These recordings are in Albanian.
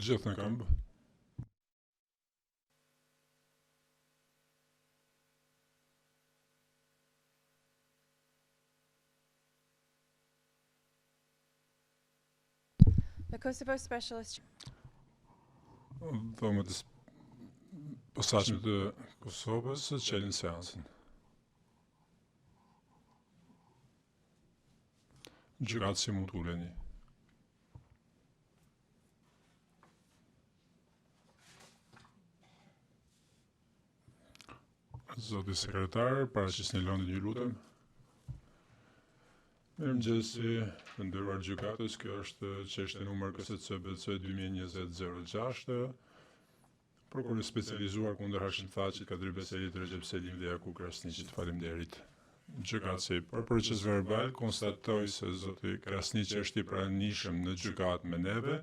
Gjithë në këmbë. The Kosovo Specialist. Dhomët e posaçme të Kosovës çelin seancën. Gjykatë si mund të uleni. Zoti sekretar, paraqisni lëndën ju lutem. Mirëmëngjesi, të nderuar gjykatës, kjo është çështja numër KSCBC 2020-06. Prokurori specializuar kundër Hashim Thaçit, Kadri Beselit, Recep Selim dhe Jakub Krasniqit. Faleminderit. Gjykatësi, për proces verbal konstatoj se zoti Krasniqi është i pranishëm në gjykatë me neve,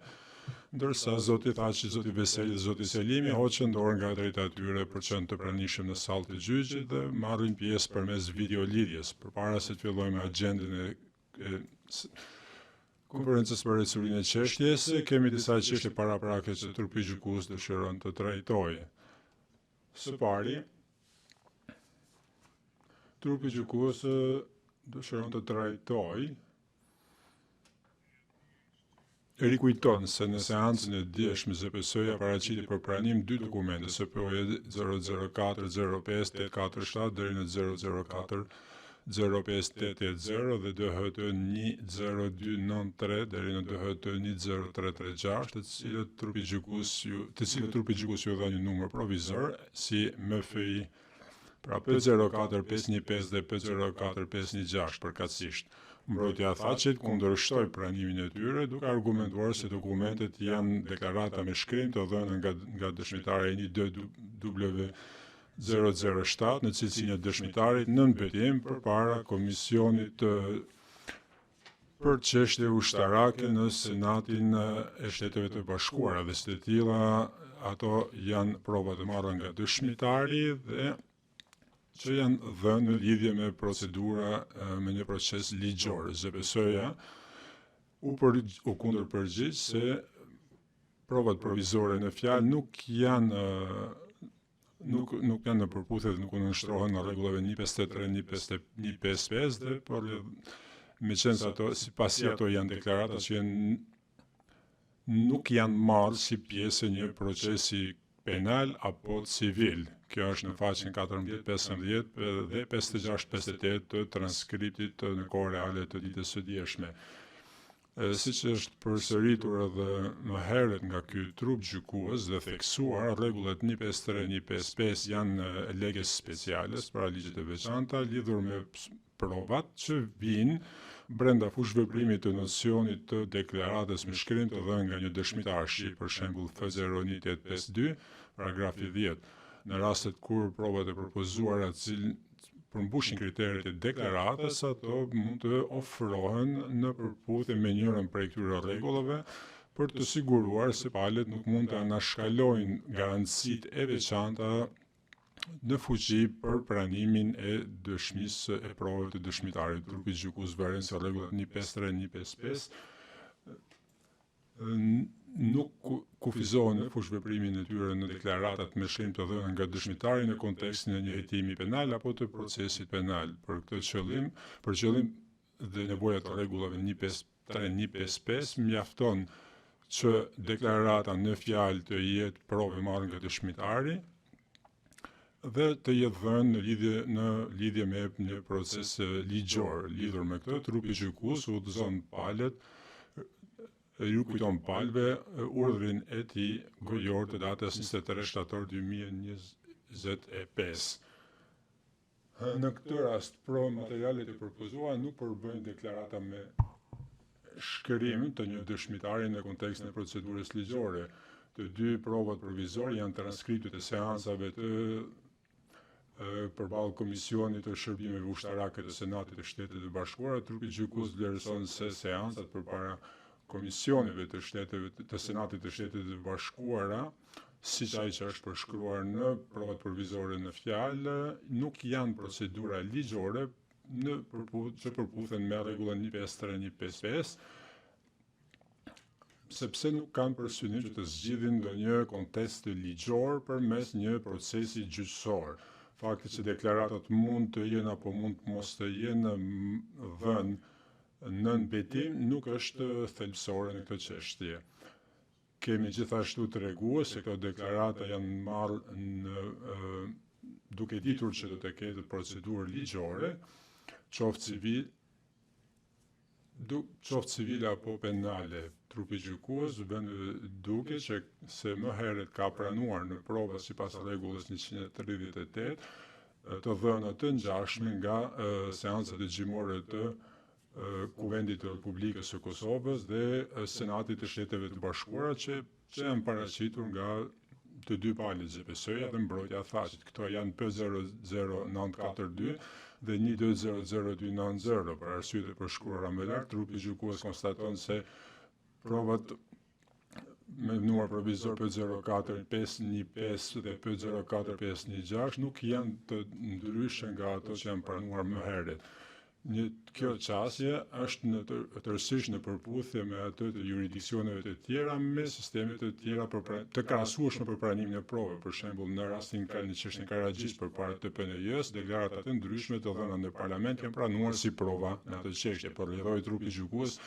ndërsa zoti Thaçi, zoti Beseli dhe zoti Selimi hoqën dorë nga drejta e tyre për qenë të pranishëm në sallë të gjyqit dhe marrin pjesë përmes videolidhjes. Përpara se të fillojmë agjendën e konferencës për ecurinë e çështjes, kemi disa çështje paraprake që trupi gjykues dëshiron të trajtojë. Së pari, trupi gjykues dëshiron të trajtojë rikujton se në seancën e djeshme ZPS-ja paraqiti për pranim dy dokumente, SPO-je 004-05-847 deri në 004-05-880 dhe DHT 10293 deri në DHT 10336, të cilët trupi gjykues ju dha një numër provizor si MFI, pra P04515 dhe P04516 përkatësisht. Mbrojtja e Thaçit kundërshtoi pranimin e tyre duke argumentuar se dokumentet janë deklarata me shkrim të dhëna nga dëshmitari 1W007 në cilësinë e dëshmitarit nën betim përpara komisionit për çështje ushtarake në Senatin e Shteteve të Bashkuara dhe së tilla ato janë prova të marra nga dëshmitari dhe që janë dhënë në lidhje me procedura me një proces ligjor. ZPS-ja u kundërpërgjigj se provat provizore në fjalë nuk janë në përputhje dhe nuk nënshtrohen në rregullave 153, 155 dhe por meqense ato sipasi ato janë deklarata që nuk janë marrë si pjesë e një procesi penal apo civil. Kjo është në faqen 14, 15 dhe 56-58 të transkriptit në kohë reale të ditës së djeshme. Siç është përsëritur edhe më herët nga ky trup gjykues dhe theksuar, rregullat 153, 155 janë leges speciales, pra ligjet e veçanta lidhur me provat që vijnë brenda fushëveprimit të nocionit të deklaratës me shkrim të dhënë nga një dëshmitar shqip, për shembull F01852, paragrafi 10. Në rastet kur provat e propozuara përmbushin kriteret e deklaratës, ato mund të ofrohen në përputhje me njërin prej këtyre rregullave për të siguruar se palët nuk mund të anashkalojnë garancitë e veçanta në fuqi për pranimin e dëshmisë e provave të dëshmitarit. Trupi gjykues vëren se rregullat 153, 155 nuk kufizohen në fushëveprimin e tyre në deklaratat me shkrim të dhëna nga dëshmitari në kontekstin e një hetimi penal apo të procesit penal. Për këtë qëllim, dhe nevojat e rregullave 153, 155, mjafton që deklarata në fjalë të jetë provë marrë nga dëshmitari dhe të jetë dhënë në lidhje me një proces ligjor. Lidhur me këtë, trupi gjykues udhëzon palët ju kujton palëve urdhrin e tij gojor të datës 23 shtator 2025. Në këtë rast, materialet e përpozuara nuk përbëjnë deklarata me shkrim të një dëshmitari në kontekstin e procedurës ligjore. Të dy provat provizore janë transkriptet e seancave të përballë Komisionit të Shërbimeve Ushtarake të Senatit të Shtetit të Bashkuara. Trupi gjykues vlerëson se seancat përpara komisioneve të Senatit të Shtetit të Bashkuara, siç ai që është përshkruar në provat provizore në fjalë, nuk janë procedura ligjore që përputhen me rregullën 153, 155, sepse nuk kanë për synim që të zgjidhin ndonjë kontest ligjor përmes një procesi gjyqësor. Fakti që deklaratat mund të jenë apo mund mos të jenë dhënë nën betim nuk është thelbësore në këtë çështje. Kemi gjithashtu të treguar se këto deklarata janë marrë në duke ditur që do të ketë procedurë ligjore, qoftë civile apo penale. Trupi gjykues bën duke që se më herët ka pranuar në prova sipas rregullës 138 të dhëna të ngjashme nga seancat dëgjimore të Kuvendit të Republikës së Kosovës dhe Senatit të Shteteve të Bashkuara që janë paraqitur nga të dy palët ZPS-ja dhe mbrojtja e Thaqit. Këto janë P00942 dhe 12000290. Për arsyet e përshkruara më lart, trupi gjykues konstaton se provat me numër provizor P04515 dhe P04516 nuk janë të ndryshme nga ato që janë pranuar më herët. Kjo qasje është në tërësisht në përputhje me ato të jurisdiksioneve të tjera me sisteme të tjera të krahasueshme për pranimin e provave. Për shembull, në rastin në çështjen Karagjis përpara TPN-s, deklaratat e ndryshme të dhëna në parlament janë pranuar si prova në atë çështje, por lidhoi trupi gjykues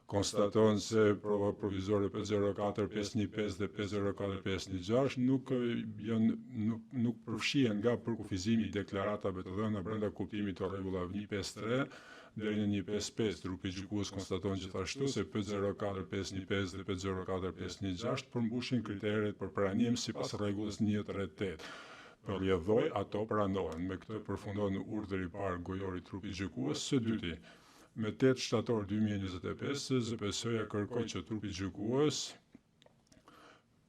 konstaton se prova provizore P04515 dhe P04516 nuk përfshihen nga përkufizimi i deklaratave të dhëna brenda kuptimit të rregullave 153 deri në 155. Trupi gjykues konstaton gjithashtu se P04515 dhe P04516 përmbushin kriteret për pranim sipas rregullës 138. Përrjedhoi ato pranohen. Me këtë përfundon urdhri i parë gojor i trupit gjykues. Së dyti, me 8 shtator 2025, ZPS-ja kërkoi që trupi gjykues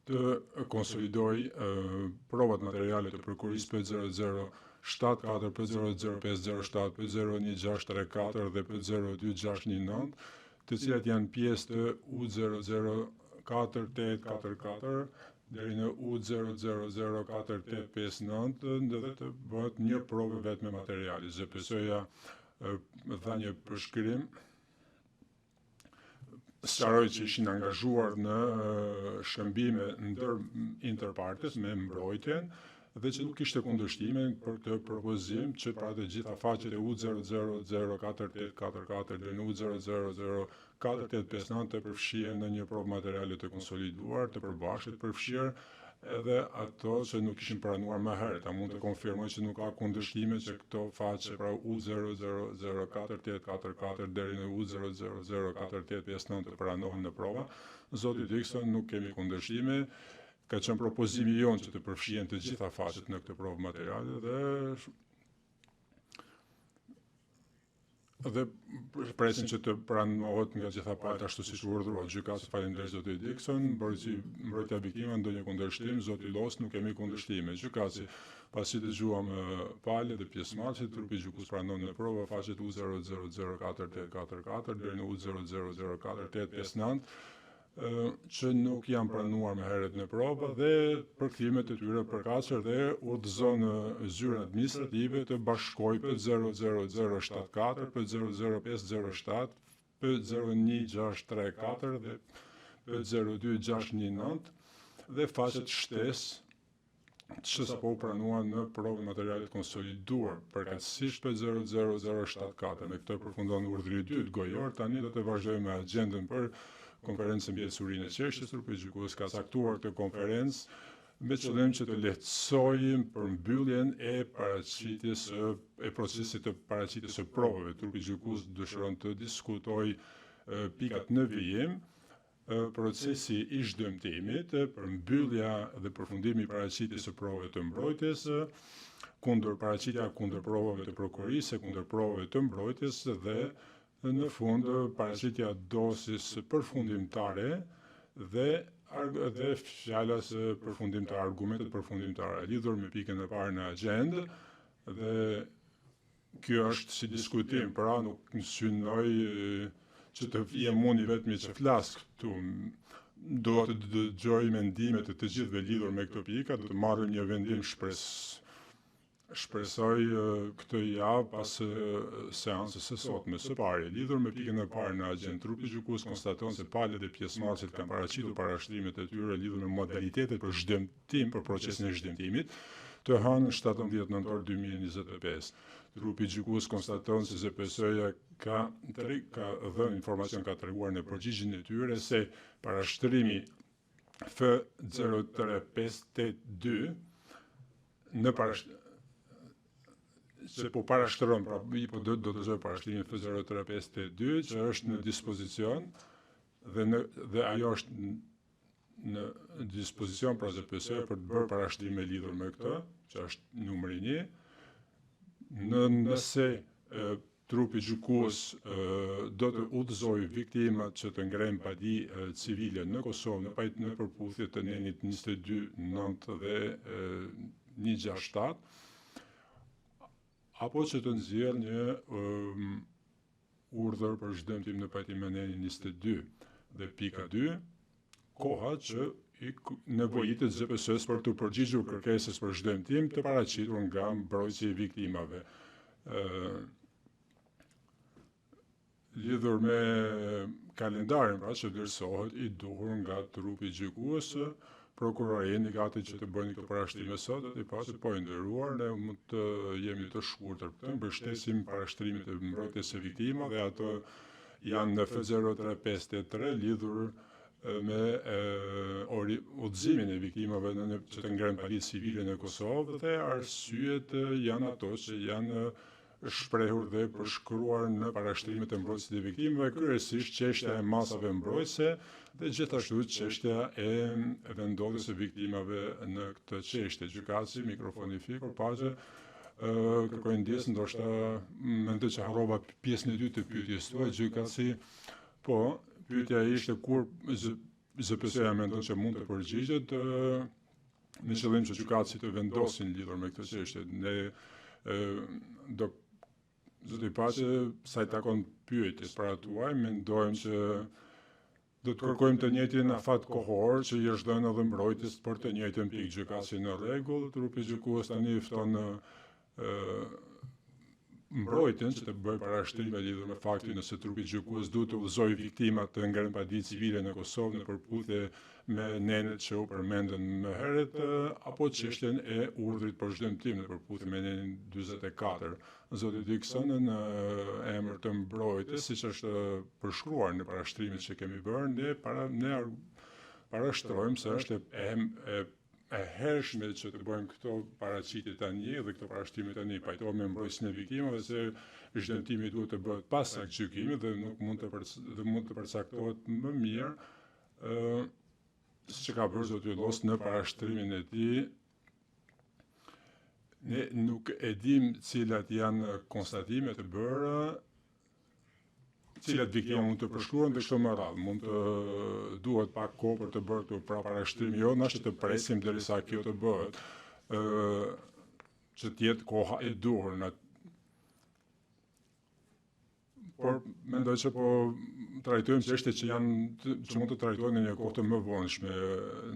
të konsolidoj provat materiale të prokurisë P007 P00507 P01634 dhe P02619, të cilat janë pjesë të U0048844 deri në U0004859 dhe të bëhet një provë vetëm me materiale. ZPS-ja dha një përshkrim, sqaroi që ishin angazhuar në shërbime ndër interpartes me mbrojtjen dhe që nuk kishte kundërshtime për këtë propozim që pra të gjitha faqet e U0004844 deri në U0004859 të përfshihen në një provë materiale të konsoliduar, të përbashkët përfshirë edhe ato që nuk ishin pranuar më herët. A mund të konfirmoj që nuk ka kundërshtime që këto faqe pra U0004844 deri në U0004859 të pranohen në prova. Zoti Dikson, nuk kemi kundërshtime. Ka qenë propozimi jonë që të përfshihen të gjitha faqet në këtë provë materiale dhe presin që të pranohet nga gjitha palët ashtu siç urdhërohet gjykata. Faleminderit zoti Dikson. Mbrojtja viktimave ndonjë kundërshtim, zoti Los, nuk kemi kundërshtime. Gjykati, pasi dëgjuam palët dhe pjesëmarrësit, trupi gjykues pranon në provë faqet U0004844 deri në U0004859 që nuk janë pranuar më herët në provë dhe përkthimet e tyre përkaqësor dhe urdhëzon zyrën administrative të bashkojë P00074, P00507, P01634 dhe P02619 dhe faqet shtesë që sapo u pranuan në provën materialet konsoliduar, përkatësisht P00074. Me këtë përfundon urdhri i dytë gojor. Tani do të vazhdojmë me agjendën për konferencën mbi ecurinë e qeshtjes. Trupi gjykues ka caktuar këtë konferencë me qëllim që të lehtësojmë përmbylljen e procesit të paraqitjes së provave. Trupi gjykues dëshiron të diskutojë pikat në vijim, procesi i zhdëmtimit, përmbyllja dhe përfundimi i paraqitjes së provave të mbrojtjes, paraqitja kundër provave të prokurisë, kundër provave të mbrojtjes dhe në fund paraqitja dosis përfundimtare dhe fjala së përfundimtare, argumentet përfundimtare lidhur me pikën e parë në agjendë, dhe kjo është si diskutim, pra nuk synoj që të jem unë vetëm që flas këtu. Do të dëgjoj mendimet e të gjithëve lidhur me këto pika, do të marrim një vendim Shpresoj këtë javë pas seancës së sotme. Së pari, lidhur me pikën e parë në agjendë, trupi gjykues konstaton se palët e pjesëmarrësit kanë paraqitur parashtrimet e tyre lidhur me modalitetet për zhdimtim për procesin e zhdimtimit të hënë 17 nëntor 2025. Trupi gjykues konstaton se ZPS-ja ka dhënë informacion, ka treguar në përgjigjen e tyre se parashtrimi F0352 në se po parashtron, pra do të zoj parashtrimin F0352 që është në dispozicion dhe ajo është në dispozicion pra ZPS për të bërë parashtrime lidhur me këtë, që është numri 1. Nëse trupi gjykues do të udhëzojë viktimat që të ngrejnë padi civile në Kosovë në përputhje të nenit 22/9 dhe 167, apo që të nxjerrë një urdhër për zhdimtim në pajtim me nenin 22 dhe pika 2, koha që nevojitet ZPS-s për të përgjigjur kërkesës për zhdimtim të paraqitur nga mbrojtësi i viktimave. Lidhur me kalendarin pra që vlerësohet i duhur nga trupi gjykues, prokuroria indikati që të bëjnë këto parashtrime sot, dhe i pasi po i nderuar, ne mund të jemi të shkurtër për të, mbështesim parashtrimet e mbrojtjes së viktimave dhe ato janë në F0353 lidhur me udhëzimin e viktimave që të ngrenë padi civile në Kosovë, dhe arsyet janë ato që janë shprehur dhe përshkruar në parashtrimet e mbrojtjes së viktimave, kryesisht çështja e masave mbrojtëse dhe gjithashtu çështja e vendodhjes së viktimave në këtë çështje. Gjykatësi, mikrofoni fikur, paqe, kërkoj ndjes, ndoshta mendoj që harrova pjesën e dytë të pyetjes tuaj. Gjykatësi, po, pyetja ishte kur ZPS-ja mendon që mund të përgjigjet në qëllim që gjykatësi të vendosin lidhur me këtë çështje. Ne do zoti paqe, sa i takon pyetjes para tuaj, mendojmë që do të kërkojmë të njëjtin afat kohor që i është dhënë edhe mbrojtjes për të njëjtën pikë. Gjykatësi në rregull, trupi gjykues tani fton mbrojtjen që të bëjë parashtrime lidhur me faktin nëse trupi gjykues duhet të udhëzojë viktimat të ngrënë padi civile në Kosovë në përputhje me nenet që u përmendën më herët, apo çështjen e urdhrit për zhdimtim në përputhje me nenin 44. Zoti Dikson në emër të mbrojtjes, siç është përshkruar në parashtrimet që kemi bërë, ne parashtrojmë se është e hershme që të bëjmë këto paraqitje tani dhe këto parashtrime tani, pajtohem me mbrojtjen e viktimave se zhdimtimi duhet të bëhet pas gjykimit dhe nuk mund të përcaktohet më mirë, siç ka bërë zoti Ullos në parashtrimin e tij. Ne nuk e dim cilat janë konstatimet e bëra, cilat viktima mund të përshkruan dhe kështu me radhë. Mund të duhet pak kohë për të bërë këto parashtrime, jo nash të presim derisa kjo të bëhet, që të jetë koha e duhur. Por mendoj që po trajtojmë çështje që mund të trajtohen në një kohë të më vonshme.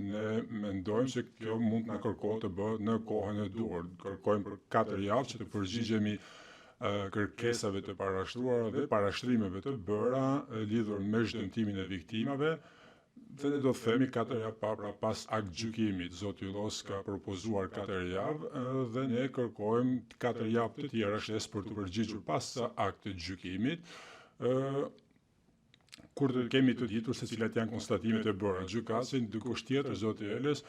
Ne mendojmë se kjo mund na kërkohet të bëhet në kohën e duhur. Kërkojmë për 4 javë që të përgjigjemi kërkesave të parashtruara dhe parashtrimeve të bëra lidhur me zhdimtimin e viktimave, dhe ne do të themi 4 javë pra pas akt gjykimit. Zoti Ullos ka propozuar 4 javë dhe ne kërkojmë 4 javë të tjera shtesë për të përgjigjur pas akt të gjykimit, kur të kemi të ditur se cilat janë konstatimet e bëra. Gjykatësi dikush tjetër, zoti Eles,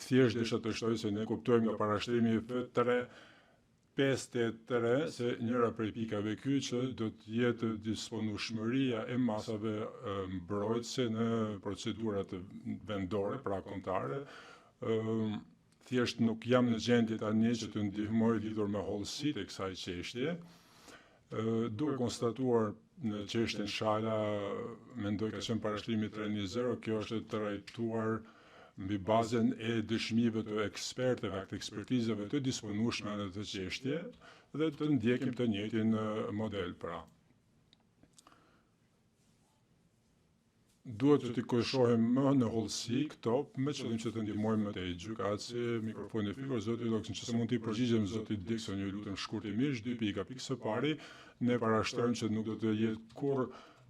thjesht desha të shtoj se ne kuptojmë nga parashtrimi F353 se njëra prej pikave ky që do të jetë disponueshmëria e masave mbrojtëse në procedurat vendore, pra kombëtare. Thjesht nuk jam në gjendje tani që të ndihmoj lidhur me hollësitë e kësaj çështje. Duke konstatuar në çështjen Shala, mendoj ka qenë parashtrimi 320, kjo është trajtuar mbi bazën e dëshmive të ekspertëve, të ekspertizave të disponueshme në këtë çështje dhe të ndjekim të njëjtin model pra. duhet që t'i kushohim më në hollësi këto me qëllim që të ndihmojmë më tej gjykatësi, mikrofoni fikur, zoti Loksin, që se mund t'i përgjigjem zotit Dixon, ju lutem shkurtimisht, 2 pika. Pikë së pari, ne parashtrojmë që nuk do të jetë kur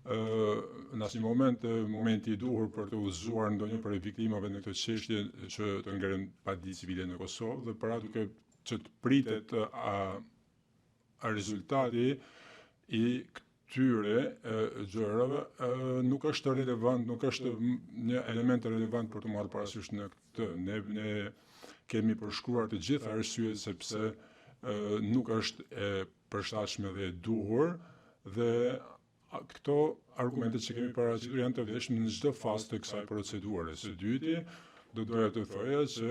në asnjë momenti i duhur për të udhëzuar ndonjë prej viktimave në këtë çështje që të ngren paditje civile në Kosovë, dhe para duke që të pritet rezultati i këtyre gjërave nuk është relevant, nuk është një element relevant për të marrë parasysh në këtë. Ne kemi përshkruar të gjitha arsyet sepse nuk është e përshtatshme dhe e duhur, dhe këto argumentet që kemi paraqitur janë të vlefshme në çdo fazë të kësaj procedure. Së dyti, do doja të thoja që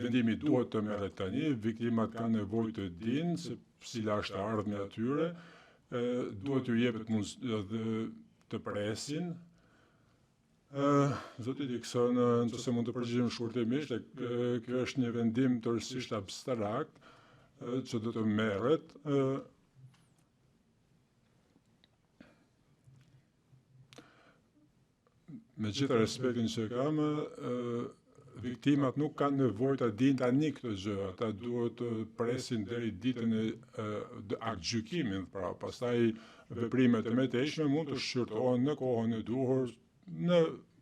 vendimi duhet të merret tani, viktimat kanë nevojë të dinë se cila është ardhmja e tyre, duhet t'ju jepet mundësi të presin. Zoti Dixon, nëse mund të përgjigjem shkurtimisht, kjo është një vendim tërësisht abstrakt që do të merret. Me gjitha respektin që kam, viktimat nuk kanë nevojë ta dinë tani këtë gjë, ata duhet të presin deri ditën e aktgjykimit, pra pastaj veprimet e mëtejshme mund të shqyrtohen në kohën e duhur në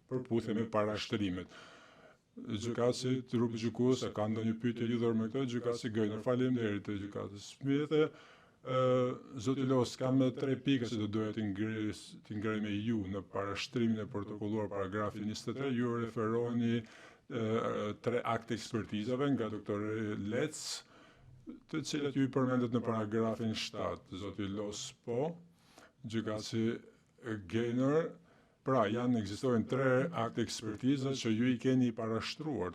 përputhje me parashtrimet. Gjykatësi, trupi gjykues, ka ndonjë pyetje lidhur me këtë? Gjykatësi Gëjner, faleminderit të gjykatës Smith. Zoti Los, kam 3 pika që do doja t'i ngrej me ju në parashtrimin e protokolluar paragrafi 23. Ju referoni 3 akte ekspertizave nga doktor Lec, të cilat ju i përmendet në paragrafin 7. Zoti Los, po. Gjykatësi Gëjner, pra ekzistojnë 3 akte ekspertiza që ju i keni parashtruar,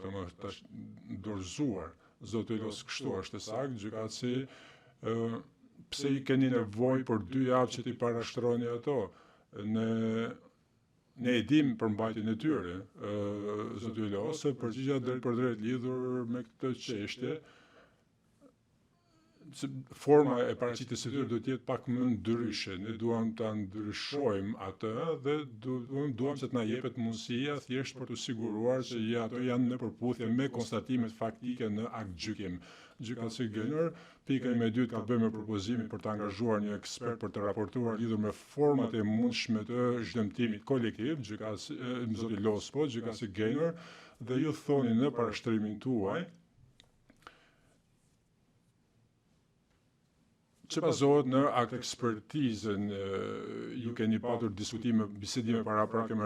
dorëzuar. Zoti Los, kështu është saktë. Gjykatësi, pse i keni nevojë për 2 javë që t'i parashtroni ato? Ne e dim për mbajtjen e tyre, zoti Los, përgjigja drejt për drejt lidhur me këtë çështje. Forma e paraqitjes së tyre do të jetë pak më ndryshe. Ne duam ta ndryshojmë atë dhe duam që të na jepet mundësia thjesht për të siguruar që ato janë në përputhje me konstatimet faktike në aktgjykim. Gjykatësi Gëjner, pika ime e dytë ka të bëjë me propozimin për të angazhuar një ekspert për të raportuar lidhur me format e mundshme të zhdëmtimit kolektiv, zoti Los, po, gjykatësi Gëjner, dhe ju thoni në parashtrimin tuaj që bazohet në akt ekspertizën. Ju keni patur bisedime paraprake me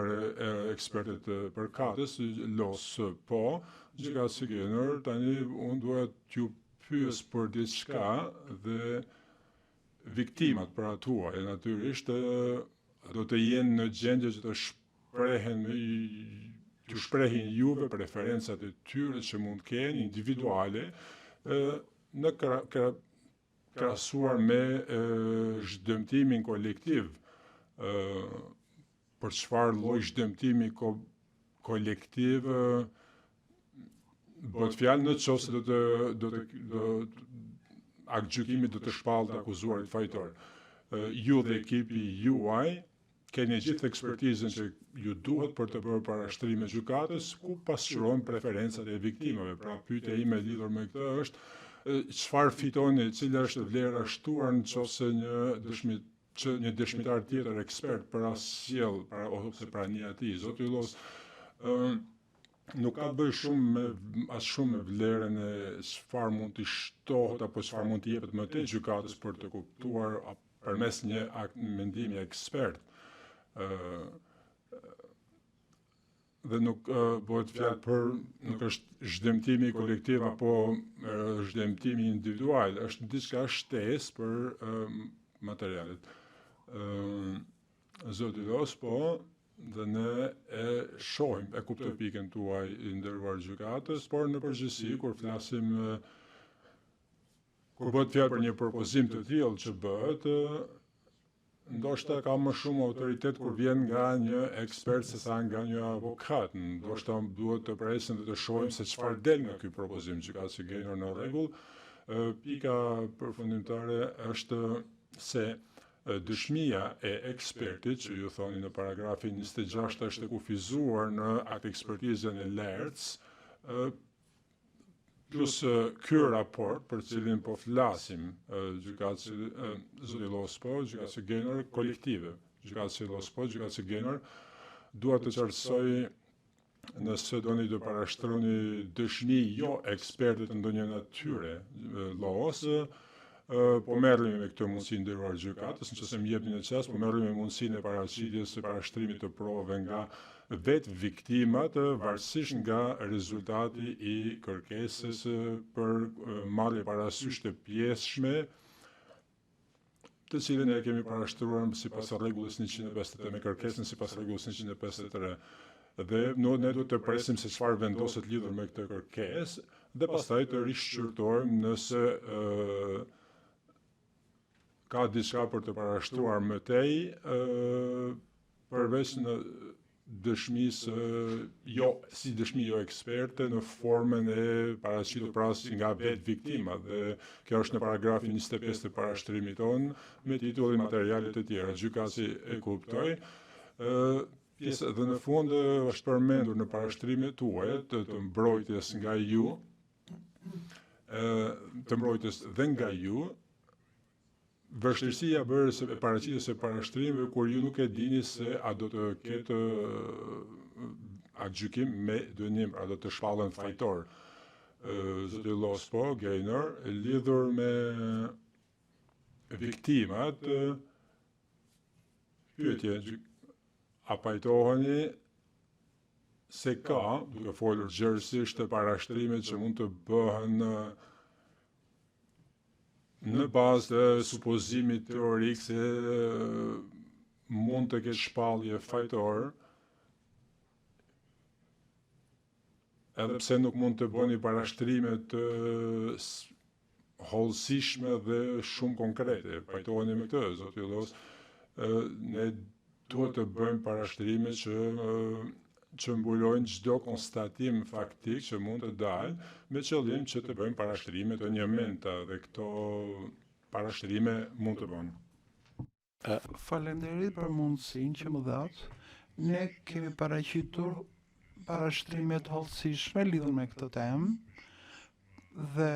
ekspertet përkatës, Los, po, gjykatësi Gëjner, tani unë dua t'ju pyes për diçka dhe viktimat pra tuaj natyrisht do të jenë në gjendje që të shprehin juve preferencat e tyre që mund kenë individuale në krahasuar me zhdëmtimin kolektiv. Për çfarë lloj zhdëmtimi kolektiv bëhet fjalë në qoftë se aktgjykimi do të shpallë të akuzuarit fajtor. Ju dhe ekipi juaj keni gjithë ekspertizën që ju duhet për të bërë parashtrim me gjykatës, ku pasqyrohen preferencat e viktimave. Pra pyetja ime lidhur me këtë është çfarë fitoni, cila është vlera shtuar në qoftë se një dëshmitar tjetër ekspert para sjell ose prania e tij. Zoti Los, nuk ka bëj shumë me vlerën e çfarë mund të shtohet apo çfarë mund të jepet më tej gjykatës për të kuptuar përmes një mendimi ekspert. Dhe nuk bëhet fjalë për, nuk është zhdëmtimi kolektiv apo zhdëmtimi individual, është diçka shtesë për materialet. Zoti Los, po, dhe ne e shohim, e kuptoj pikën tuaj i nderuar gjykatës, por në përgjithësi kur flasim, kur bëhet fjalë për një propozim të tillë që bëhet, ndoshta ka më shumë autoritet kur vjen nga një ekspert se sa nga një avokat. Ndoshta duhet të presim dhe të shohim se çfarë del nga ky propozim. Gjykatësi Gëjner, në rregull. Pika përfundimtare është se dëshmia e ekspertit që ju thoni në paragrafin 26 është e kufizuar në atë ekspertizën e lertës, plus ky raport për cilin po flasim, gjykatësi zoti Lospo, gjykatësi Genor kolektive, gjykatësi Lospo, gjykatësi Genor, dua të qartësoj nëse doni të parashtroni dëshmi jo ekspertit të ndonjë natyre LOS, po merremi me këtë mundësi nderuar gjykatës, nëse më jepni në çast, po merremi me mundësinë e paraqitjes së parashtrimit të provave nga vetë viktimat, varësisht nga rezultati i kërkesës për marrje parasysh të pjesshme, të cilën e kemi parashtruar sipas rregullës 153 me kërkesën sipas rregullës 153. Dhe ne duhet të presim se çfarë vendoset lidhur me këtë kërkesë dhe pastaj të rishqyrtojmë nëse ka diçka për të parashtruar më tej përveç në dëshmisë si dëshmi jo eksperte në formën e paraqitur prasi nga vetë viktima, dhe kjo është në paragrafin 25 të parashtrimit tonë me titullin materialet e tjera. Gjykatësi e kuptoi. Dhe në fund është përmendur në parashtrimet tuaja të mbrojtjes nga ju, të mbrojtjes dhe nga ju, vështirësia bërës e paraqitjes së parashtrimeve kur ju nuk e dini se a do të ketë atë gjykim me dënim, a do të shpallën fajtor. Zoti Lospo, Gaynor, lidhur me viktimat, pyetje, a pajtoheni se ka, duke folur gjërësisht të parashtrimet që mund të bëhen në bazë të supozimit teorik se mund të ketë shpallje fajtor, edhe pse nuk mund të bëni parashtrime të hollësishme dhe shumë konkrete. Pajtoheni me këtë, zoti Los, ne duhet të bëjmë parashtrime që mbulojnë çdo konstatim faktik që mund të dalë, me qëllim që të bëjmë parashtrime të një menta, dhe këto parashtrime mund të bënë. Faleminderit për mundësinë që më dhat. Ne kemi paraqitur parashtrime të hollësishme lidhur me këtë temë dhe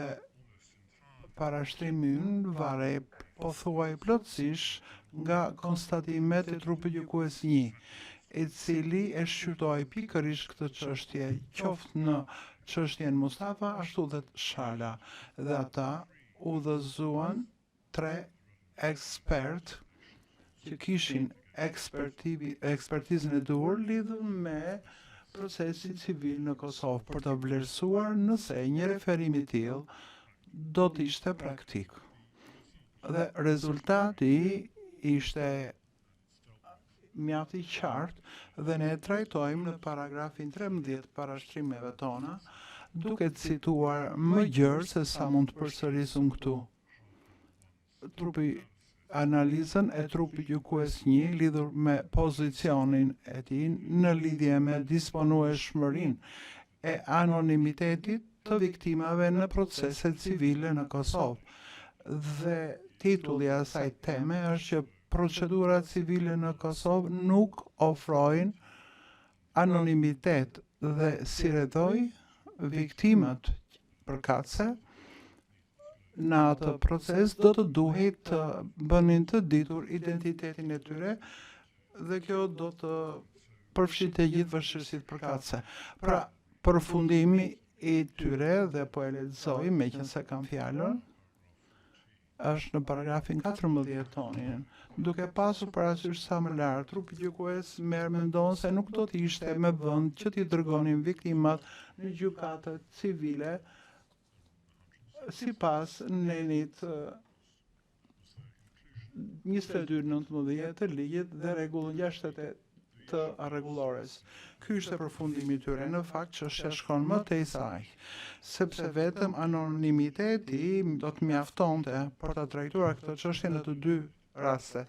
parashtrimi ynë varej pothuaj plotësisht nga konstatimet e trupit gjykues 1, i cili e shqyrtoi pikërisht këtë çështje, qoftë në çështjen Mustafa ashtu dhe Shala, dhe ata udhëzuan 3 ekspert që kishin ekspertizën e duhur lidhur me procesin civil në Kosovë për të vlerësuar nëse një referim i tillë do të ishte praktik. Dhe rezultati ishte mjaft i qartë dhe ne e trajtojmë në paragrafin 13 parashtrimeve tona, duke cituar më gjerë se sa mund të përsërisum këtu. Analizën e trupit gjykues 1 lidhur me pozicionin e tij në lidhje me disponueshmërinë e anonimitetit të viktimave në proceset civile në Kosovë. Dhe titulli i asaj teme është që procedurat civile në Kosovë nuk ofrojnë anonimitet dhe si rrethoj viktimat përkatëse në atë proces do të duhet të bënin të ditur identitetin e tyre dhe kjo do të përfshinte gjithë vështirësitë përkatëse. Pra, përfundimi i tyre, dhe po e lexoj meqense kam fjalën, është në paragrafin 14 tonin. Duke pasur parasysh sa më lart, trupi gjykues mendon se nuk do të ishte me vend që t'i dërgonin viktimat në gjykatat civile sipas nenit 22/19 të ligjit dhe rregullën 68 të rregullores. Ky ishte përfundimi i tyre, në fakt çështja shkon më tej saj, sepse vetëm anonimiteti do të mjaftonte për ta trajtuar këtë çështje në të dy raste.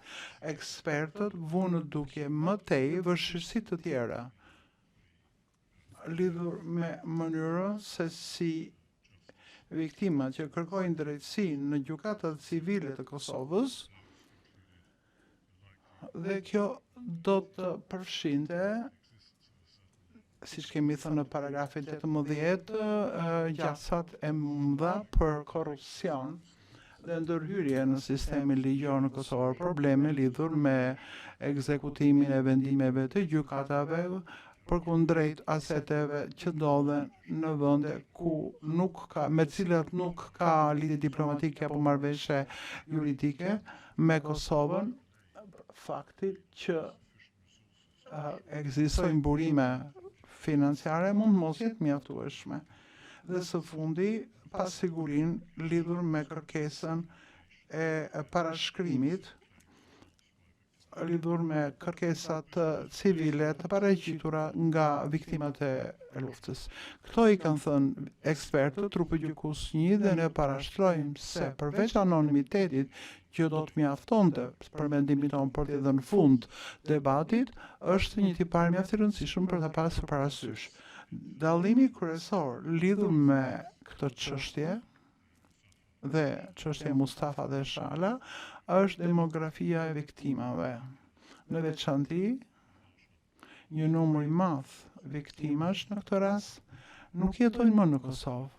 Ekspertët vunë duke më tej vështirësitë të tjera lidhur me mënyrën se si viktimat që kërkojnë drejtësi në gjykatat civile të Kosovës Dhe kjo do të përfshinte, siç kemi thënë në paragrafin 18, gjasat e mëdha për korrupsion dhe ndërhyrje në sistemin ligjor në Kosovë, probleme lidhur me ekzekutimin e vendimeve të gjykatave përkundrejt aseteve që ndodhen në vende me të cilat nuk ka lidhje diplomatike apo marrëveshje juridike me Kosovën, fakti që ekzistojnë burime financiare mund mos jetë mjaftueshme. Dhe së fundi, pasigurinë lidhur me kërkesën e parashkrimit, lidhur me kërkesat civile të paraqitura nga viktimat e luftës. Këto i kanë thënë ekspertët, trupi gjykus 1, dhe ne parashtrojmë se përveç anonimitetit që do të mjaftonte për mendimin tonë për të dhënë fund debatit, është një tipar mjaft i rëndësishëm për ta pasur parasysh. Dallimi kryesor lidhur me këtë çështje dhe çështja Mustafa dhe Shala është demografia e viktimave. Në veçanti, një numër i madh viktimash në këtë rast nuk jetojnë më në Kosovë.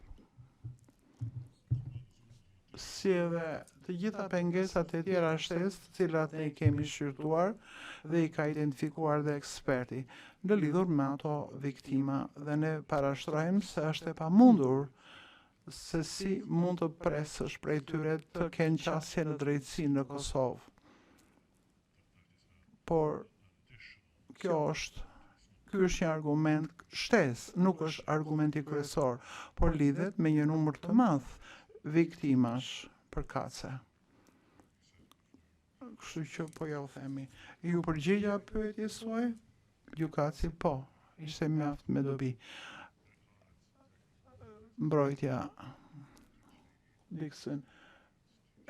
Si edhe të gjitha pengesat e tjera shtesë, të cilat ne i kemi shqyrtuar dhe i ka identifikuar dhe eksperti në lidhur me ato viktima, dhe ne parashtrojmë se është e pamundur se si mund të presësh prej tyre të kenë qasje në drejtësi në Kosovë. Por ky është një argument shtesë, nuk është argumenti kryesor, por lidhet me një numër të madh viktimash përkatëse. Kështu që po ja u themi. Ju përgjigja pyetjes suaj? Gjykatësi po, ishte mjaft me dobi. Mbrojtja Dixon.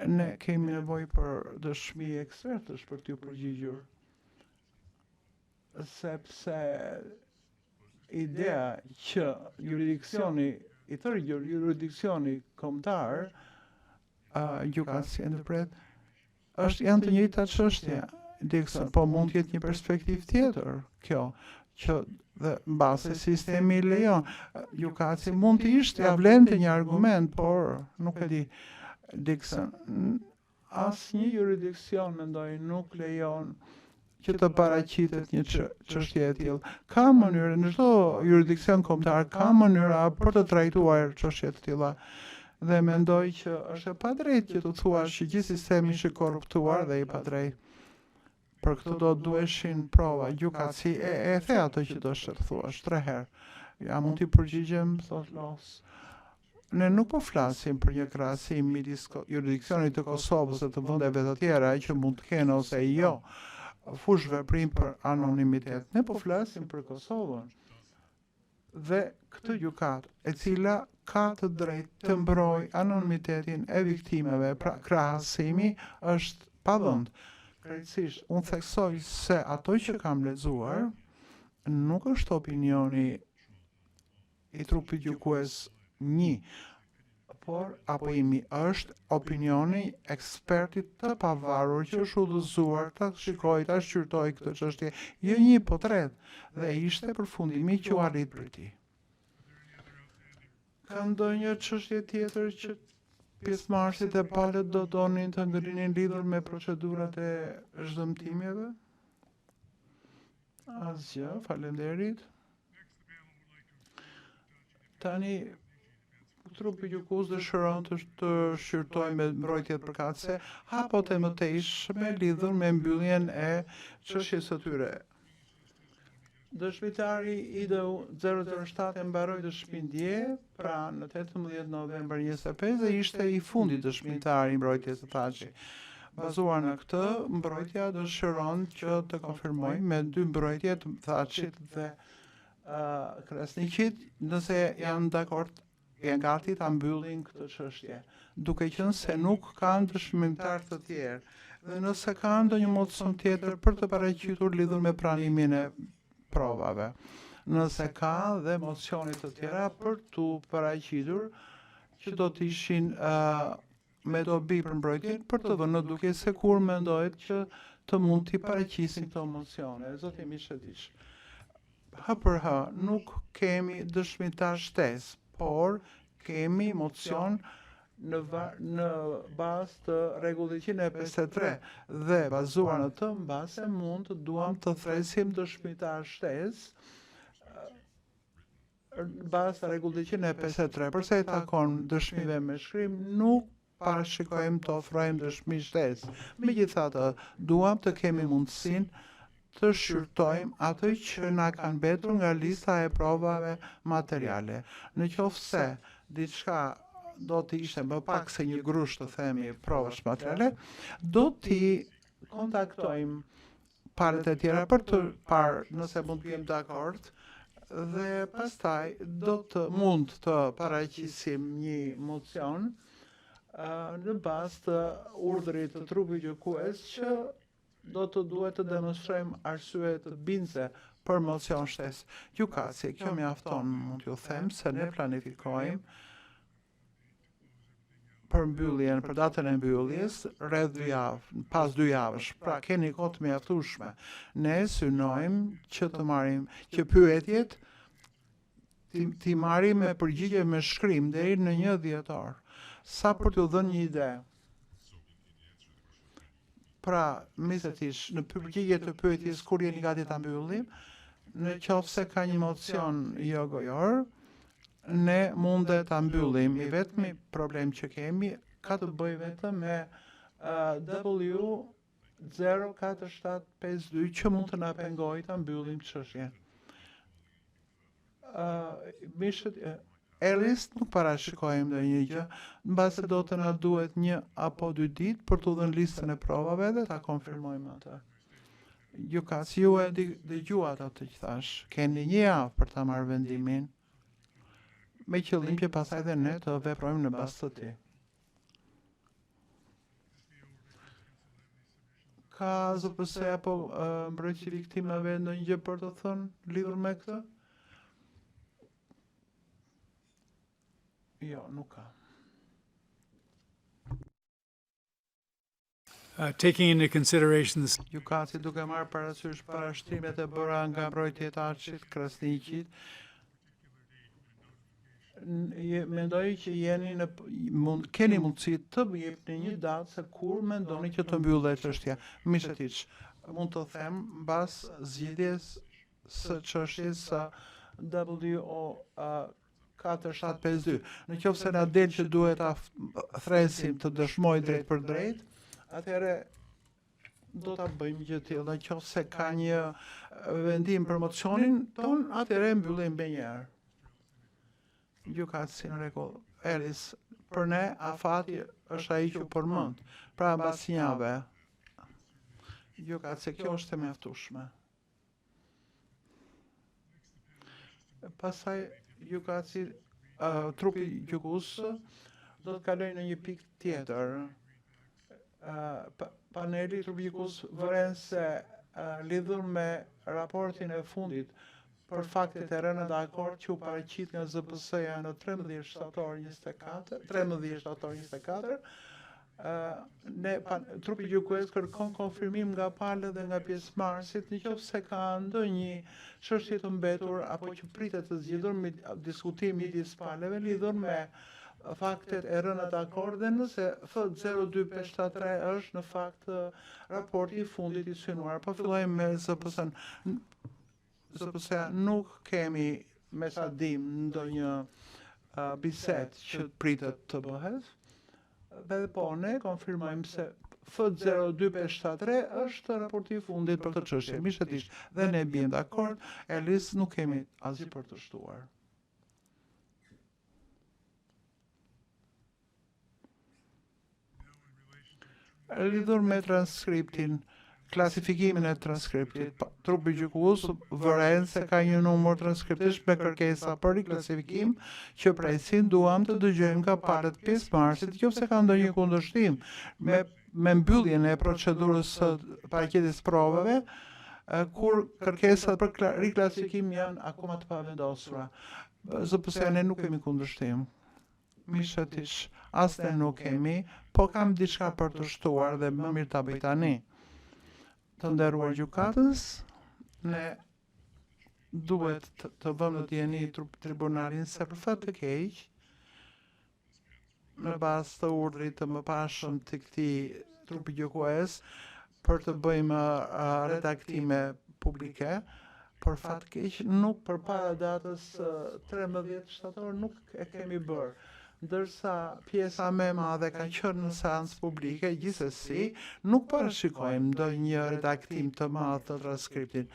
Ne kemi nevojë për dëshmi ekspertësh për t'ju përgjigjur. Sepse idea që juridiksioni kombëtar gjykatësi e ndërpret janë të njëjta çështje. Dixon, po mund të jetë një perspektivë tjetër kjo, që dhe mbase sistemi lejon. Gjykatësi mund të ishte avlente një argument, por nuk e di. Dixon, asnjë jurisdiksion mendoj nuk lejon që të paraqitet një çështje e tillë. Ka mënyrë, në çdo jurisdiksion kombëtar ka mënyra për të trajtuar çështje të tilla. Dhe mendoj që është e padrejtë që të thuash që gjithë sistemi është i korruptuar dhe i padrejtë. Për këtë do duheshin prova. Gjykatësi e the ato që do të thuash 3 herë. Ja mund t'i përgjigjem, thot Los. Ne nuk po flasim për një krahasim midis jurisdiksionit të Kosovës dhe të vendeve të tjera që mund të kenë ose jo fush veprim për anonimitet. Ne po flasim për Kosovën. Dhe këtë gjykatë, e cila ka të drejtë të mbrojë anonimitetin e viktimeve, pra krahasimi është pavend. Krejtësisht, unë theksoj se ato që kam lexuar nuk është opinioni i trupit gjykues 1, por apo imi është opinioni ekspertit të pavarur që është udhëzuar ta shikojë, ta shqyrtojë këtë çështje, jo 1 po 3, dhe ishte përfundimi që u arrit për ti. Ka ndonjë çështje tjetër që pjesëmarrësit e palët do donin të ngrinin lidhur me procedurat e zhdëmtimeve? Asgjë, faleminderit. Tani trupi gjykues dëshiron të shqyrtojë me mbrojtjet përkatëse hapot e mëtejshme lidhur me mbylljen e çështjes së tyre. Dëshmitari IDU 007 e mbaroi dëshminë dje, pra në 18 novembër 25, dhe ishte i fundit dëshmitari i mbrojtjes së Thaçi. Bazuar në këtë, mbrojtja dëshiron që të konfirmojë me 2 mbrojtje të Thaçit dhe Krasniqit, nëse janë dakord, janë gati ta mbyllin këtë çështje, duke qenë se nuk kanë dëshmitar të tjerë, dhe nëse kanë ndonjë mundësi tjetër për të paraqitur lidhur me pranimin e provave. Nëse ka dhe mocione të tjera për t'u paraqitur që do të ishin me dobi për mbrojtjen për të vënë në duke se kur mendohet që të mund t'i paraqisin këto mocione. Zoti Mishetish. Hë për hë, nuk kemi dëshmitar shtesë, por kemi mocion në bazë të rregullit 153 dhe bazuar në të mbase mund të duam të thresim dëshmitar shtesë në bazë të rregullit 153. Përsa i takon dëshmive me shkrim, nuk parashikojmë të ofrojmë dëshmi shtesë. Megjithatë, duam të kemi mundësinë të shqyrtojmë atë që na kanë mbetur nga lista e provave materiale. Në qoftë se diçka do të ishte më pak se një grush të themi provash materiale, do t'i kontaktojmë palët e tjera për të parë nëse mund të jemi dakord dhe pastaj mund të paraqisim një mocion në bazë të urdhrit të trupit gjykues që do të duhet të demonstrojmë arsye të bindse për mocion shtesë. Gjykatësi, kjo mjafton, mund t'ju them se ne planifikojmë për mbylljen, për datën e mbylljes, rreth 2 javë, pas 2 javësh. Pra keni kohë të mjaftueshme. Ne synojmë që të marrim që pyetjet ti marrim me përgjigje me shkrim deri në 1 dhjetor. Sa për t'ju dhënë një ide. Pra, misetish, në përgjigje të pyetjes kur jeni gati ta mbyllim, në qoftë se ka një mocion jo gojor, ne mundet ta mbyllim. I vetmi problem që kemi ka të bëjë vetëm me W04752 që mund të na pengojë ta mbyllim çështjen. Elis nuk parashikojmë ndonjë gjë, mbase do të na duhet 1 apo 2 ditë për të dhënë listën e provave dhe ta konfirmojmë atë. Gjykatës, ju e dëgjuat atë që thash, keni 1 javë për ta marrë vendimin, me qëllim që pastaj dhe ne të veprojmë në bazë të tij. Ka ZPS apo mbrojtësi i viktimave ndonjë gjë për të thënë lidhur me këtë? Jo, nuk ka. Taking into consideration the Gjykatësi duke marrë parasysh parashtrimet e bëra nga mbrojtja e Taçit, Krasniqit, mendoj që keni mundësi të jepni një datë se kur mendoni që të mbyllet çështja. Mishetiç, mund të them mbas zgjidhjes së çështjes së WO 4752. Në qoftë se na del që duhet ta thresim të dëshmoj drejt për drejt, atëherë do ta bëjmë gjë të tillë. Në qoftë se ka një vendim për mocionin ton, atëherë mbyllim menjëherë. Gjykatësi në rregull. Elis, për ne afati është ai që përmend. Pra mbas një jave. Gjykatësi, kjo është e mjaftueshme. Pastaj gjykatësi trupi gjykues do të kalojë në një pikë tjetër. Paneli trupi gjykues vëren se lidhur me raportin e fundit për faktet e rënë dakord që u paraqit nga ZPS-ja në 13 shtator 24, trupi gjykues kërkon konfirmim nga palët dhe nga pjesëmarrësit nëse ka ndonjë çështje të mbetur apo që pritet të zgjidhur me diskutim midis palëve lidhur me faktet e rënë dakord dhe nëse F0253 është në fakt raporti i fundit i synuar. Po fillojmë me ZPS-n. ZPS-ja nuk kemi me sa dim ndonjë bisedë që pritet të bëhet. Dhe po ne konfirmojmë se F0253 është raporti i fundit për këtë çështje. Mishetish, dhe ne biem dakord, Elis nuk kemi asgjë për të shtuar. Lidhur me transkriptin, klasifikimin e transkriptit, trupi gjykues vëren se ka një numër transkriptish me kërkesa për riklasifikim që presin duam të dëgjojmë nga palët pjesëmarrësit nëse ka ndonjë kundërshtim me mbylljen e procedurës së paraqitjes provave, kur kërkesat për riklasifikim janë akoma të pavendosura. ZPS-ja ne nuk kemi kundërshtim. Mishetish, as ne nuk kemi, po kam diçka për të shtuar dhe më mirë ta bëj tani. Të nderuar gjykatës, ne duhet të vëmë në dieni tribunalin se për fat të keq, në bazë të urdhrit të mëpashëm të këtij trupi gjykues për të bëjmë redaktime publike, për fat të keq nuk përpara datës 13 shtator nuk e kemi bërë. Ndërsa pjesa më e madhe ka qenë në seancë publike, gjithsesi nuk parashikojmë ndonjë redaktim të madh të transkriptit.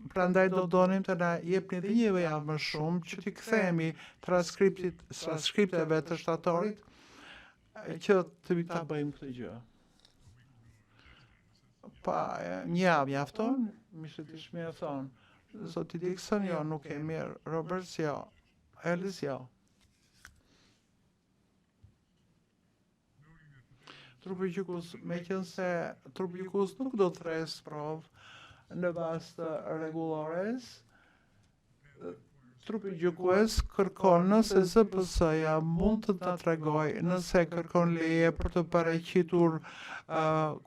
Prandaj do donim të na jepni edhe një javë më shumë që t'i kthehemi transkripteve të shtatorit që ta bëjmë këtë gjë. Pa një javë mjafton, mishët ishmi e thonë, Zoti Dixon jo, nuk kemi, Roberts jo, Ellis jo. Trupi gjykus, meqense trupi gjykus nuk do të thresë provë në bazë të rregullores, trupi gjykues kërkon nëse ZPS-ja mund të na tregojë nëse kërkon leje për të paraqitur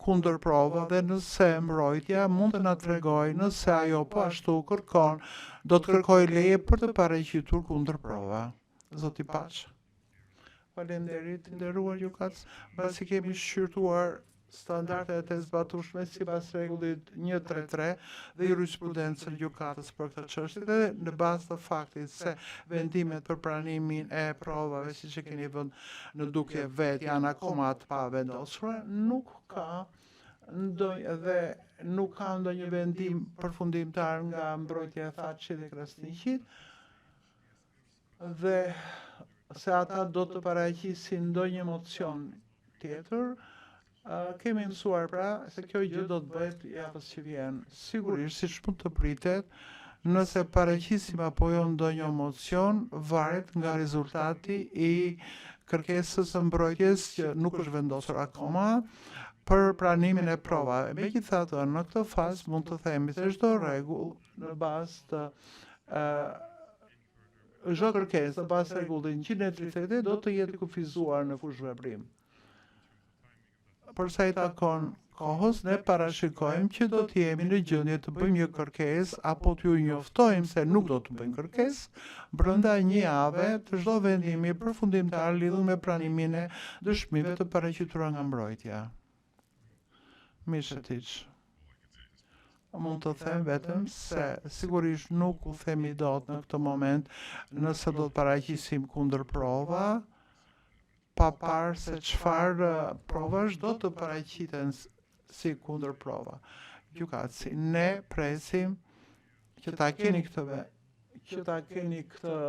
kundër prova dhe nëse mbrojtja mund të na tregojë nëse ajo po ashtu kërkon, do të kërkojë leje për të paraqitur kundër prova. Zoti Paq. Faleminderit, nderuar gjykatës, pasi kemi shqyrtuar standardet e zbatueshme sipas rregullit 133 dhe jurisprudencën e gjykatës për këtë çështje dhe në bazë të faktit se vendimet për pranimin e provave siç e keni vënë në dukje vet janë akoma të pavendosura, nuk ka ndonjë vendim përfundimtar nga mbrojtja e Thatçit dhe Krasniqit dhe se ata do të paraqisin ndonjë mocion tjetër. Kemi mësuar pra se kjo gjë do të bëhet javës që vjen. Sigurisht, siç mund të pritet, nëse paraqisim apo jo ndonjë mocion, varet nga rezultati i kërkesës së mbrojtjes që nuk është vendosur akoma për pranimin e provave. Megjithatë, në këtë fazë mund të themi se çdo rregull në bazë të çdo kërkesë në bazë të rregullit 130 do të jetë kufizuar në fushë veprim. Për sa i takon kohës, ne parashikojmë që do të jemi në gjendje të bëjmë një kërkesë apo t'ju njoftojmë se nuk do të bëjmë kërkesë brenda një jave të çdo vendimi përfundimtar lidhur me pranimin e dëshmive të paraqitura nga mbrojtja. Mishetiç. Mund të them vetëm se sigurisht nuk u themi dot në këtë moment nëse do të paraqisim kundër prova, pa parë se çfarë provash do të paraqiten si kundër prova. Gjykatësi, ne presim që ta keni këtë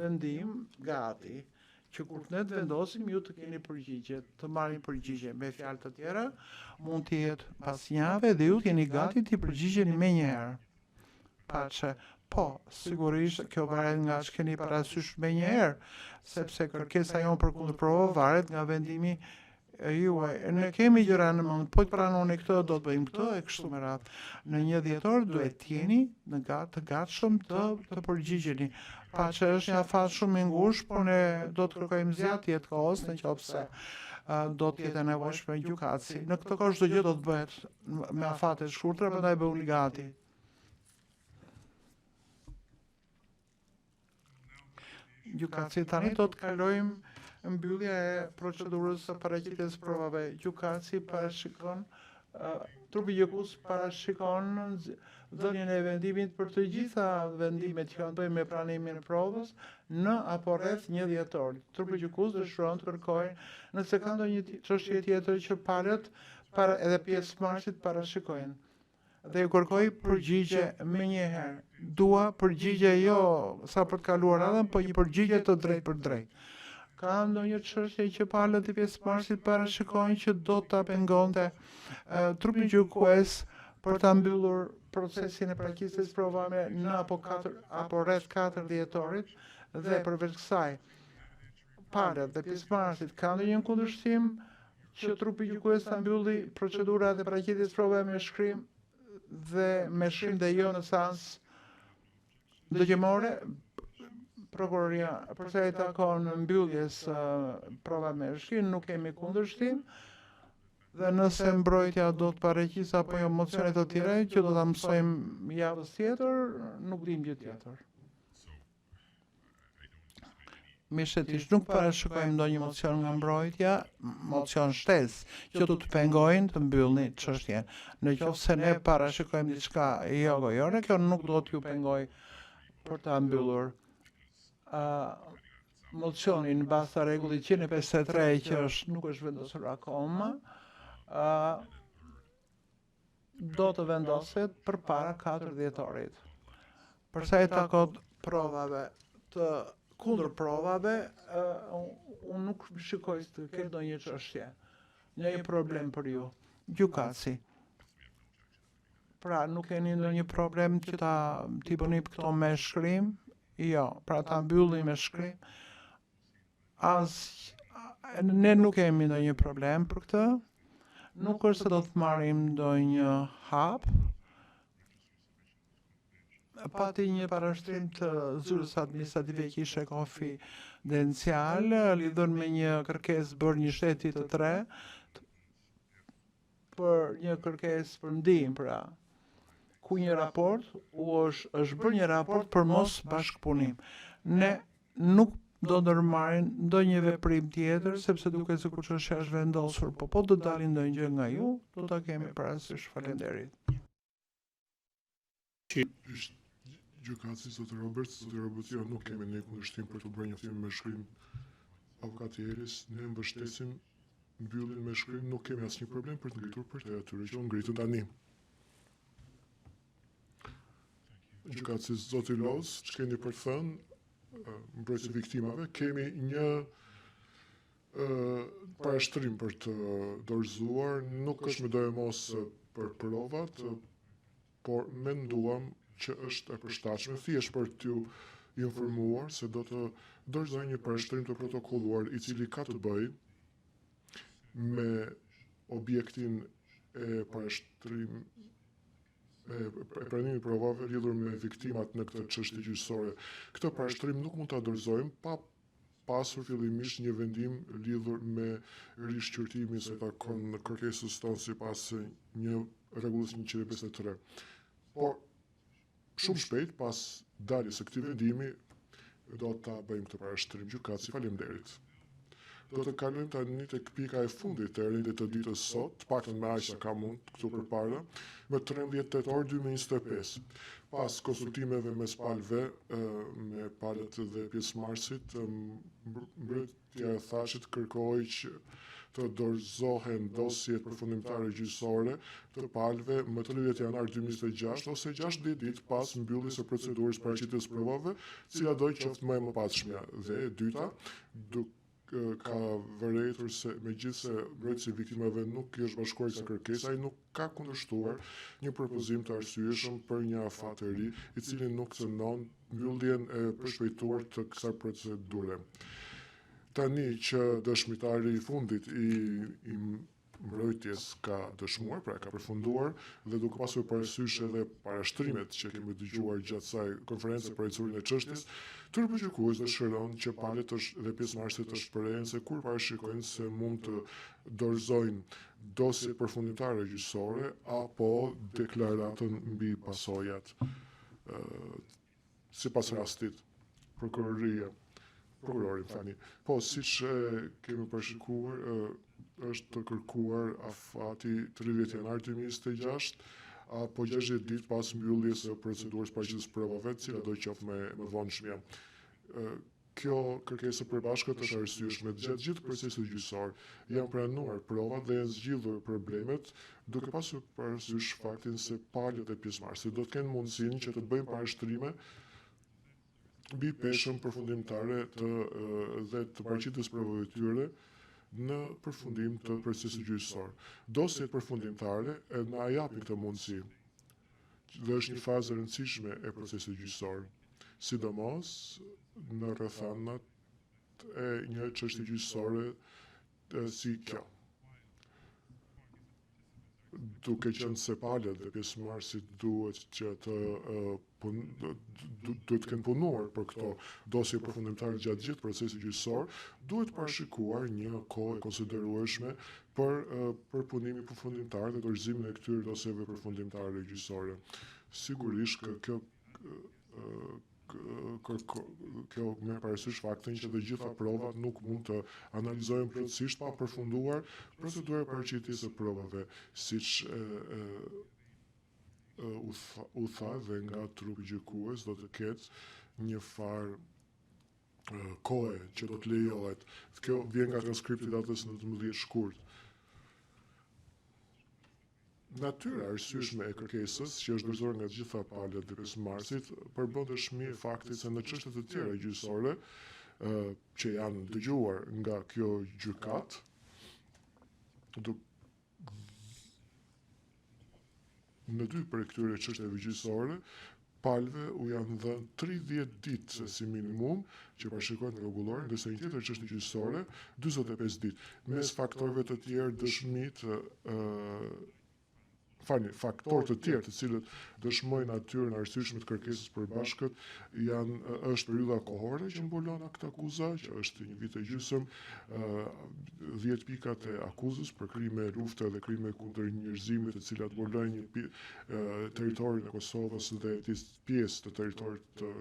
vendim gati, që kur ne të vendosim ju të keni përgjigje, të marrin përgjigje. Me fjalë të tjera, mund të jetë pas një jave dhe ju keni gati të përgjigjeni menjëherë. Paçe, po, sigurisht kjo varet nga ç'keni parasysh menjëherë, sepse kërkesa jonë për kundërprovë varet nga vendimi juaj. Ne kemi gjëra në mend, po të pranoni këtë, do të bëjmë këtë e kështu me radhë. Në 1 dhjetor duhet t'jeni të gatshëm të përgjigjeni. Paçi është një afat shumë i ngushtë, por ne do të kërkojmë zgjatje të kohës nëse do të jetë nevojshme gjykatësi. Në këtë kohë çdo gjë do të bëhet me afate të shkurtra, prandaj bëuni gati. Gjykatësi tani do të kalojmë mbyllja e procedurës së paraqitjes provave. Gjykatësi parashikon trupi gjykues parashikon dhënien e vendimit për të gjitha vendimet që kanë të bëjnë me pranimin e provës në apo rreth 1 dhjetor. Trupi gjykues dëshiron të kërkojë nëse ka ndonjë çështje tjetër që palët edhe pjesëmarrësit parashikojnë. Dhe kërkoj përgjigje menjëherë. Dua përgjigje jo sa për të kaluar radhën, po një përgjigje të drejtë për drejtë. Ka ndonjë çështje që palët e pjesëmarrësit parashikojnë që do ta pengonte trupi gjykues për ta mbyllur procesin e paraqitjes provave në apo rreth 4 dhjetorit dhe përveç kësaj palët dhe pjesëmarrësit kanë ndonjë kundërshtim që trupi gjykues ta mbylli procedurat e paraqitjes provave me shkrim dhe jo në seancë dëgjimore, Prokuroria, për sa i takon mbylljes provave me shkrim, nuk kemi kundërshtim. Dhe nëse mbrojtja do të paraqisë apo jo mocione të tjera që do ta mësojmë javës tjetër, nuk dim gjë tjetër. Mishetisht nuk parashikojmë ndonjë mocion nga mbrojtja, mocion shtesë që do të pengojnë të mbyllni çështjen. Në qoftë se ne parashikojmë diçka jo gojore, kjo nuk do t'ju pengoj për ta mbyllur mocionin mbas rregullit 153 që nuk është vendosur akoma. Do të vendoset përpara 4 dhjetorit. Për sa i takon provave të kundër provave, unë nuk shikoj të ketë ndonjë çështje, ndonjë problem për ju. Gjykatësi. Pra nuk keni ndonjë problem që t'i bëni këto me shkrim? Jo, pra ta mbylli me shkrim. Ne nuk kemi ndonjë problem për këtë. Nuk është se do të marrim ndonjë hap. Pati një parashtrim të zyrës administrative kishe konfidencial lidhur me një kërkesë bërë një shteti të tre për një kërkesë për ndihmë, pra ku një raport është bërë një raport për mos bashkëpunim. Ne nuk do ndërmarrin ndonjë veprim tjetër sepse duket sikur çështja është vendosur, po do dalin ndonjë gjë nga ju, do ta kemi parasysh. Faleminderit. Gjykatësi, zotë Robert, jo, nuk kemi ne kundërshtim për të bërë njoftim me shkrim avokati Eris, ne mbështesim mbylljen me shkrim, nuk kemi asnjë problem për të ngritur për të atyre që ngritën tani. Gjykatësi, zotë Los, ç'keni për të thënë, mbrojtësi viktimave, kemi një parashtrim për të dorëzuar, nuk është me doje mos për provat, por menduam që është e përshtatshme thjesht për t'ju informuar se do të dorëzoj një parashtrim të protokolluar i cili ka të bëjë me objektin e parashtrim e pranimit provave lidhur me viktimat në këtë çështje gjyqësore. Këtë parashtrim nuk mund ta dorëzojmë pa pasur fillimisht një vendim lidhur me rishqyrtimin se takon kërkesës tonë sipas një rregullës 153. Por shumë shpejt pas daljes së këtij vendimi do ta bëjmë këtë parashtrim. Gjykatësi, faleminderit. Do të kalojmë tani tek pika e fundit të rendit të ditës sot, të paktën me aq sa ka mund këtu përpara, më 13 tetor 2025. Pas konsultimeve mes palëve, me palët dhe pjesëmarrësit, mbrojtja e thashit kërkoi që të dorëzohen dosjet përfundimtare gjyqësore të palëve më 30 janar 2026 ose 60 ditë pas mbylljes së procedurës paraqitjes provave, cila do të qoftë më e mëpatshmja. Dhe e dyta, ka vërejtur se megjithëse mbrojtësi i viktimave nuk i është bashkuar kësaj kërkese, ai nuk ka kundërshtuar një propozim të arsyeshëm për një afat të ri, i cili nuk cënon mbylljen e përshpejtuar të kësaj procedure. Tani që dëshmitari i fundit i mbrojtjes ka dëshmuar, pra ka përfunduar, dhe duke pasur parasysh edhe parashtrimet që kemi dëgjuar gjatë saj konferencë për ecurinë e çështjes, turpëgjykues dëshiron që palët dhe pjesëmarrësit të shprehen se kur parashikojnë se mund të dorëzojnë dosje përfundimtare gjyqësore apo deklaratën mbi pasojat sipas rastit. Prokurorin tani. Po, siç kemi parashikuar, është të kërkuar afati 30 janar 2026 apo 60 ditë pas mbylljes së procedurës paraqitjes provave, cila do të qoftë më vonshmja. Kjo kërkesë përbashkët është arsyeshme gjatë gjithë procesit gjyqësor. Janë pranuar provat dhe janë zgjidhur problemet, duke pasur parasysh faktin se palët e pjesëmarrësit do të kenë mundësinë që të bëjnë parashtrime mbi peshën përfundimtare dhe të paraqitjes provave të tyre në përfundim të procesit gjyqësor. Dosjet përfundimtare na japin këtë mundësi dhe është një fazë e rëndësishme e procesit gjyqësor, sidomos në rrethanat e një çështje gjyqësore si kjo. duke qenë se palët dhe pjesëmarrësit duhet që duhet të kenë punuar për këto dosje përfundimtare gjatë gjithë procesit gjyqësor, duhet parashikuar një kohë e konsiderueshme për përpunimin përfundimtar dhe dorëzimin e këtyre dosjeve përfundimtare gjyqësore. Sigurisht kjo merr parasysh faktin që të gjitha provat nuk mund të analizohen plotësisht pa përfunduar procedura e paraqitjes së provave, siç u tha dhe nga trupi gjykues do të ketë një farë kohe që do të lejohet. Kjo vjen nga transkripti i datës 19 shkurt. Natyra arsyeshme e kërkesës, që është dorëzuar nga të gjitha palët dhe pjesëmarrësit, përbën dëshmi e faktit se në çështjet e tjera gjyqësore që janë dëgjuar nga kjo gjykat, në 2 prej këtyre çështjeve gjyqësore, palëve u janë dhënë 30 ditë si minimum që parashikohet nga rregullori, ndërsa një tjetër çështje gjyqësore 45 ditë. Mes faktorëve të tjerë dëshmitë faktorë të tjerë të cilët dëshmojnë natyrën arsyeshme të kërkesës përbashkët është periudha kohore që mbulon akt akuza, që është 1 vit e gjysmë, 10 pikat e akuzës për krime lufte dhe krime kundër njerëzimit, të cilat mbulojnë territorin e Kosovës dhe pjesë të territorit të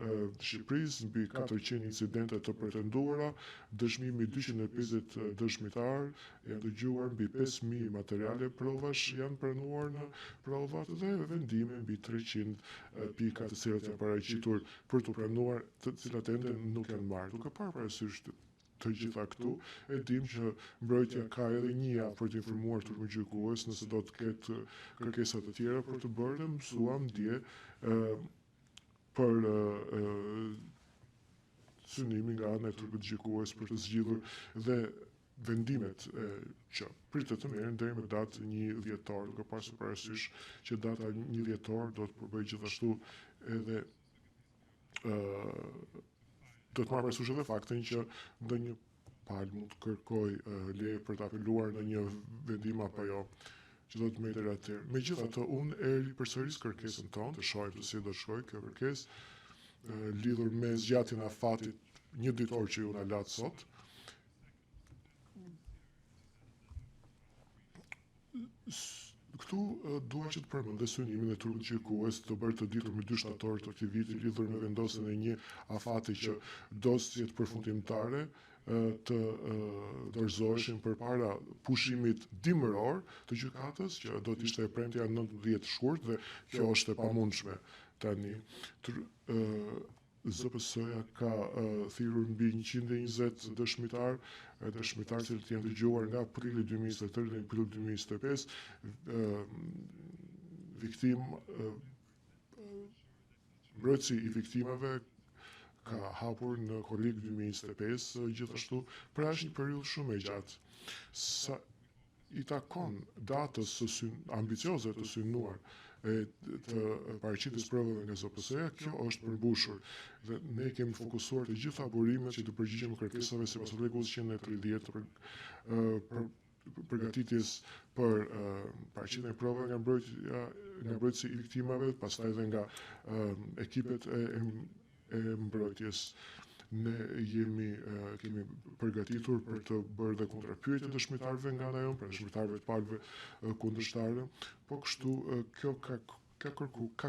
Shqipërisë, mbi 400 incidente të pretenduara, dëshmimi 250 dëshmitar janë dëgjuar, mbi 5000 materiale provash janë pranuar në provat dhe vendime mbi 300 pika të cilat janë paraqitur për të pranuar, të cilat ende nuk janë marrë. Duke parë parasysh të gjitha këtu, e dim që mbrojtja ka edhe 1 javë për të informuar turpin gjykues nëse do të ketë kërkesa të tjera për të bërë, dhe mësuam dje për synimin nga ana e turpit gjykues për të zgjidhur dhe vendimet që pritet të merren deri më datë 1 dhjetor, duke pasur parasysh që data 1 dhjetor do të përbëjë gjithashtu edhe do të marrë parasysh edhe faktin që ndonjë palë mund të kërkojë leje për të apeluar në një vendim apo jo, që do të merret atëherë. Megjithatë, unë e ripërsëris kërkesën tonë, të shohim se si do shkojë kjo kërkesë lidhur me zgjatjen e afatit 1 ditor që ju na lat sot. Këtu dua që të përmend dhe synimin e turpit gjykues të bërë të ditur më 2 shtator të këtij viti lidhur me vendosjen e një afati që dosjet përfundimtare të dorëzoheshin përpara pushimit dimëror të gjykatës, që do të ishte e premtja 19 shkurt, dhe kjo është e pamundshme tani. ZPS-ja ka thirrur mbi 120 dëshmitar që janë dëgjuar nga prilli 2023 dhe prill 2025, mbrojtësi i viktimave ka hapur në korrik 2025 gjithashtu, pra është një periudhë shumë e gjatë. Sa i takon datës ambicioze të synuar të paraqitjes provave nga ZPS-ja, kjo është përmbushur dhe ne kemi fokusuar të gjitha burimet që të përgjigjemi kërkesave sipas rregullit 130 për përgatitjes për paraqitjen e provave nga mbrojtësi i viktimave, pastaj edhe nga ekipet e mbrojtjes. Ne kemi përgatitur për të bërë dhe kontrapyetje dëshmitarëve nga ana jonë, për dëshmitarëve të palëve kundërshtarë, po kështu kjo ka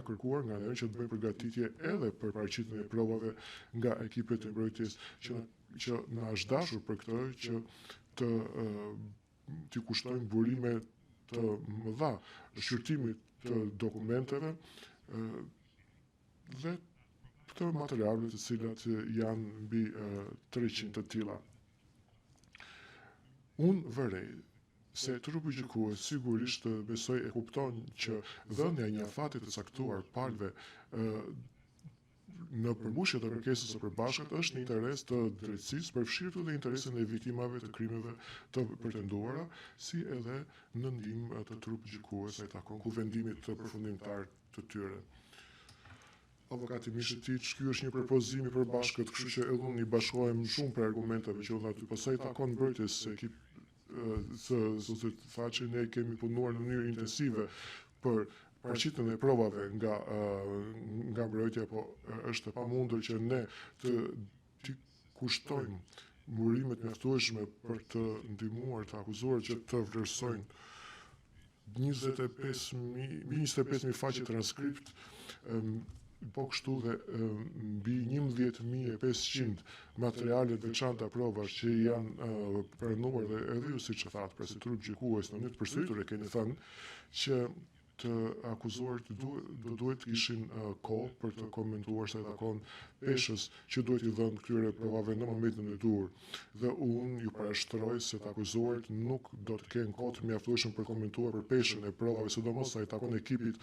kërkuar nga ana jonë që të bëjmë përgatitje edhe për paraqitjen e provave nga ekipet e mbrojtjes, që na është dashur për këtë që t'i kushtojmë burime të mëdha shqyrtimit të dokumenteve dhe të materialeve të cilat janë mbi 300 të tilla. Unë vërej se trupi gjykues sigurisht besoj e kupton që dhënia e një afati të caktuar palëve në përmbushje të kërkesës së përbashkët është në interes të drejtësisë, përfshirë dhe interesin e viktimave të krimeve të pretenduara, si edhe në ndihmë të trupit gjykues ai takon kuvendimit të përfundimtar të tyre. Avokati Mishetić, ky është një propozim i përbashkët, kështu që edhe unë i bashkohem shumë për argumenteve që u dha aty, pastaj takon mbrojtjes zotit tha që ne kemi punuar në mënyrë intensive për paraqitjen e provave nga mbrojtja, po është e pamundur që ne të kushtojmë murimet mjaftueshme për të ndihmuar të akuzuar që të vlerësojnë 25.000 faqe transkript, po kështu dhe mbi 11.500 materiale të veçanta provash që janë pranuar dhe edhe ju siç e thatë, pra si trup gjykues në mënyrë të përsëritur e keni thënë që të akuzuar duhet të kishin kohë për të komentuar se takon peshës që duhet i dhënë këtyre provave në momentin e duhur. Dhe unë ju parashtroj se të akuzuarit nuk do të kenë kohë të mjaftueshëm për komentuar për peshën e provave, sidomos sa i takon ekipit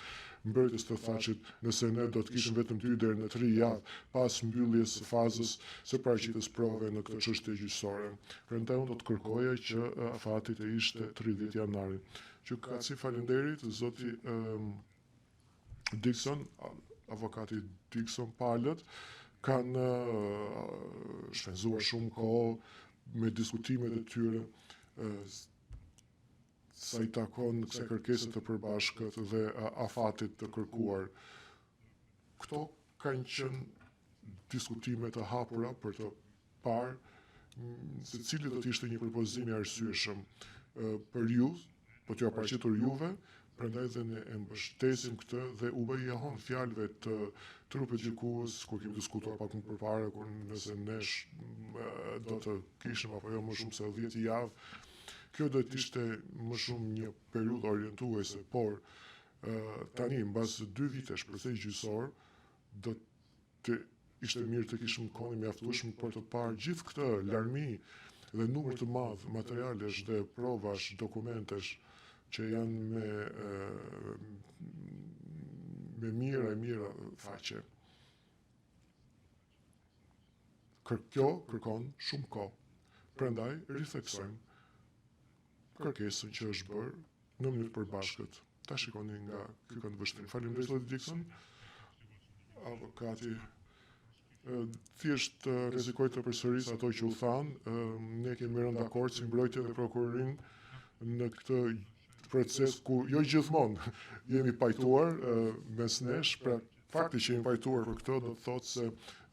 mbrojtjes të Thachit, nëse ne do të kishim vetëm 2 deri në 3 javë pas mbylljes së fazës së paraqitjes provave në këtë çështje gjyqësore. Prandaj unë do të kërkoja që afati të ishte 30 janari. Gjykatësi, faleminderit, zoti Dixon, avokati Dixon palët, kanë shpenzuar shumë kohë me diskutimet e tyre sa i takon kësaj kërkese të përbashkët dhe afatit të kërkuar. Këto kanë qenë diskutime të hapura për të parë se cili do të ishte një propozim i arsyeshëm për ju, po t'ju paraqitur juve, prandaj dhe ne e mbështesim këtë dhe u bë jahon fjalëve të trupit gjykues kur kemi diskutuar pak më përpara, kur nëse nesh do të kishim apo jo më shumë se 10 javë, kjo do të ishte më shumë një periudhë orientuese, por tani mbas 2 vitesh proces gjyqësor do të ishte mirë të kishim kohë mjaftueshme për të parë gjithë këtë larmi dhe numër të madh materialesh dhe provash, dokumentesh që janë me mira faqe. Kjo kërkon shumë kohë. Prandaj ritheksojmë kërkesën që është bërë në mënyrë të përbashkët. Ta shikoni nga ky këndvështrim. Faleminderit zoti Dixon. Avokati thjesht rrezikoj të përsëris ato që u thanë. Ne kemi rënë dakord si mbrojtje dhe prokurorin në këtë proces ku jo gjithmonë jemi pajtuar mes nesh, pra fakti që jemi pajtuar për këtë do të thotë se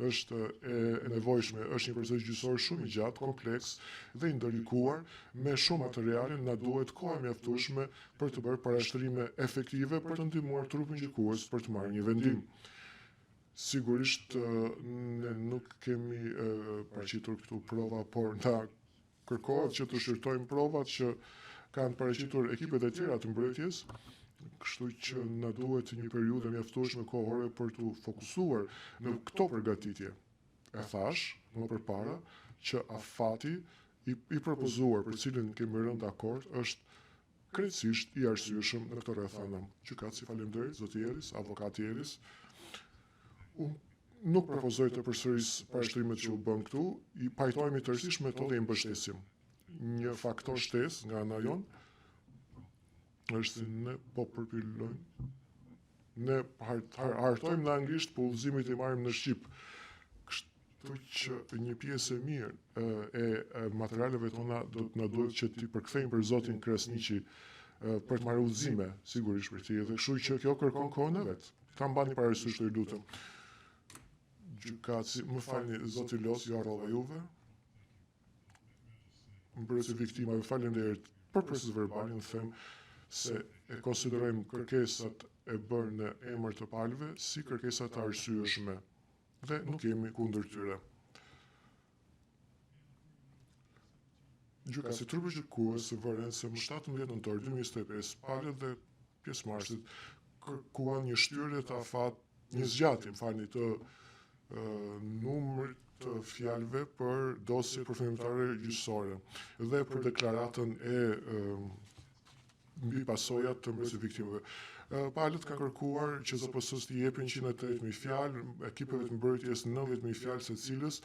është e nevojshme, është një proces gjyqësor shumë i gjatë, kompleks dhe i ndërlikuar me shumë materiale, na duhet kohë mjaftueshme për të bërë parashtrime efektive për të ndihmuar trupin gjykues për të marrë një vendim. Sigurisht ne nuk kemi paraqitur këtu prova, por na kërkohet që të shërtojmë provat që kanë paraqitur ekipet e tjera të mbrojtjes, kështu që na duhet një periudhë mjaftueshme kohore për të fokusuar në këto përgatitje. E thash më përpara që afati i propozuar për cilin kemi rënë dakord është krejtësisht i arsyeshëm në këtë rrethana. Gjykatësi, faleminderit, zoti Elis, avokati Elis. Unë nuk propozoj të përsëris parashtrimet që u bën këtu, i pajtohemi tërësisht me to dhe i mbështesim. Një faktor shtesë nga ana jonë është se ne po përpilojmë, ne hartojmë në anglisht, po udhëzimit i marrim në shqip. Kështu që një pjesë e mirë e materialeve tona do të na duhet që t'i përkthejmë për zotin Krasniqi për të marrë udhëzime, sigurisht për ti, dhe kështu që kjo kërkon kohën e vet. Ta mbani parasysh, ju lutem. Gjykatësi, më falni zoti Los, ju harrova juve. Mbrojtësi viktimave, faleminderit për proces verbalin, them se e konsiderojmë kërkesat e bërë në emër të palëve si kërkesa të arsyeshme dhe nuk jemi kundër tyre. Gjykatësi, trupi gjykues vëren se më 17 nëntor 2025 palët dhe pjesëmarrësit kërkuan një shtyrje të afat, një zgjatje, të numrit të fjalëve për dosjet përfundimtare gjyqësore dhe për deklaratën e mbi pasojat të mbrojtjes viktimave. Palët kanë kërkuar që ZPS-s t'i jepin 108.000 fjalë, ekipeve të mbrojtjes 90.000 fjalë secilës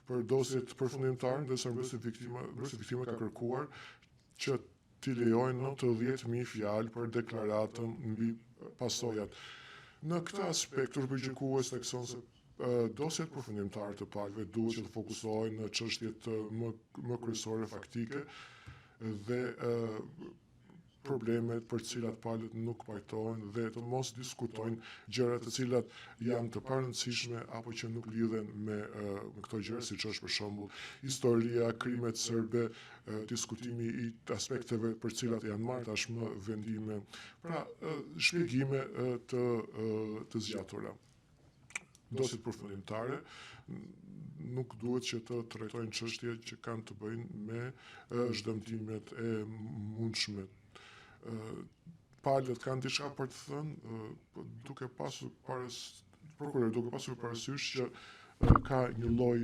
për dosjet përfundimtare, ndërsa mbrojtësi viktimave ka kërkuar që t'i lejojnë 90.000 fjalë për deklaratën mbi pasojat. Në këtë aspekt, trupi gjykues thekson se dosjet përfundimtare të palëve duhet që të fokusohen në çështjet më kryesore faktike dhe problemet për cilat palët nuk pajtohen dhe të mos diskutojnë gjëra të cilat janë të parëndësishme apo që nuk lidhen me këto gjëra, siç është për shembull historia, krimet serbe, diskutimi i aspekteve për cilat janë marrë tashmë vendime, pra shpjegime të zgjatura. Dosjet përfundimtare nuk duhet që të trajtojnë çështje që kanë të bëjnë me zhdëmtimet e mundshme. Palët kanë diçka për të thënë, duke pasur parasysh që ka një lloj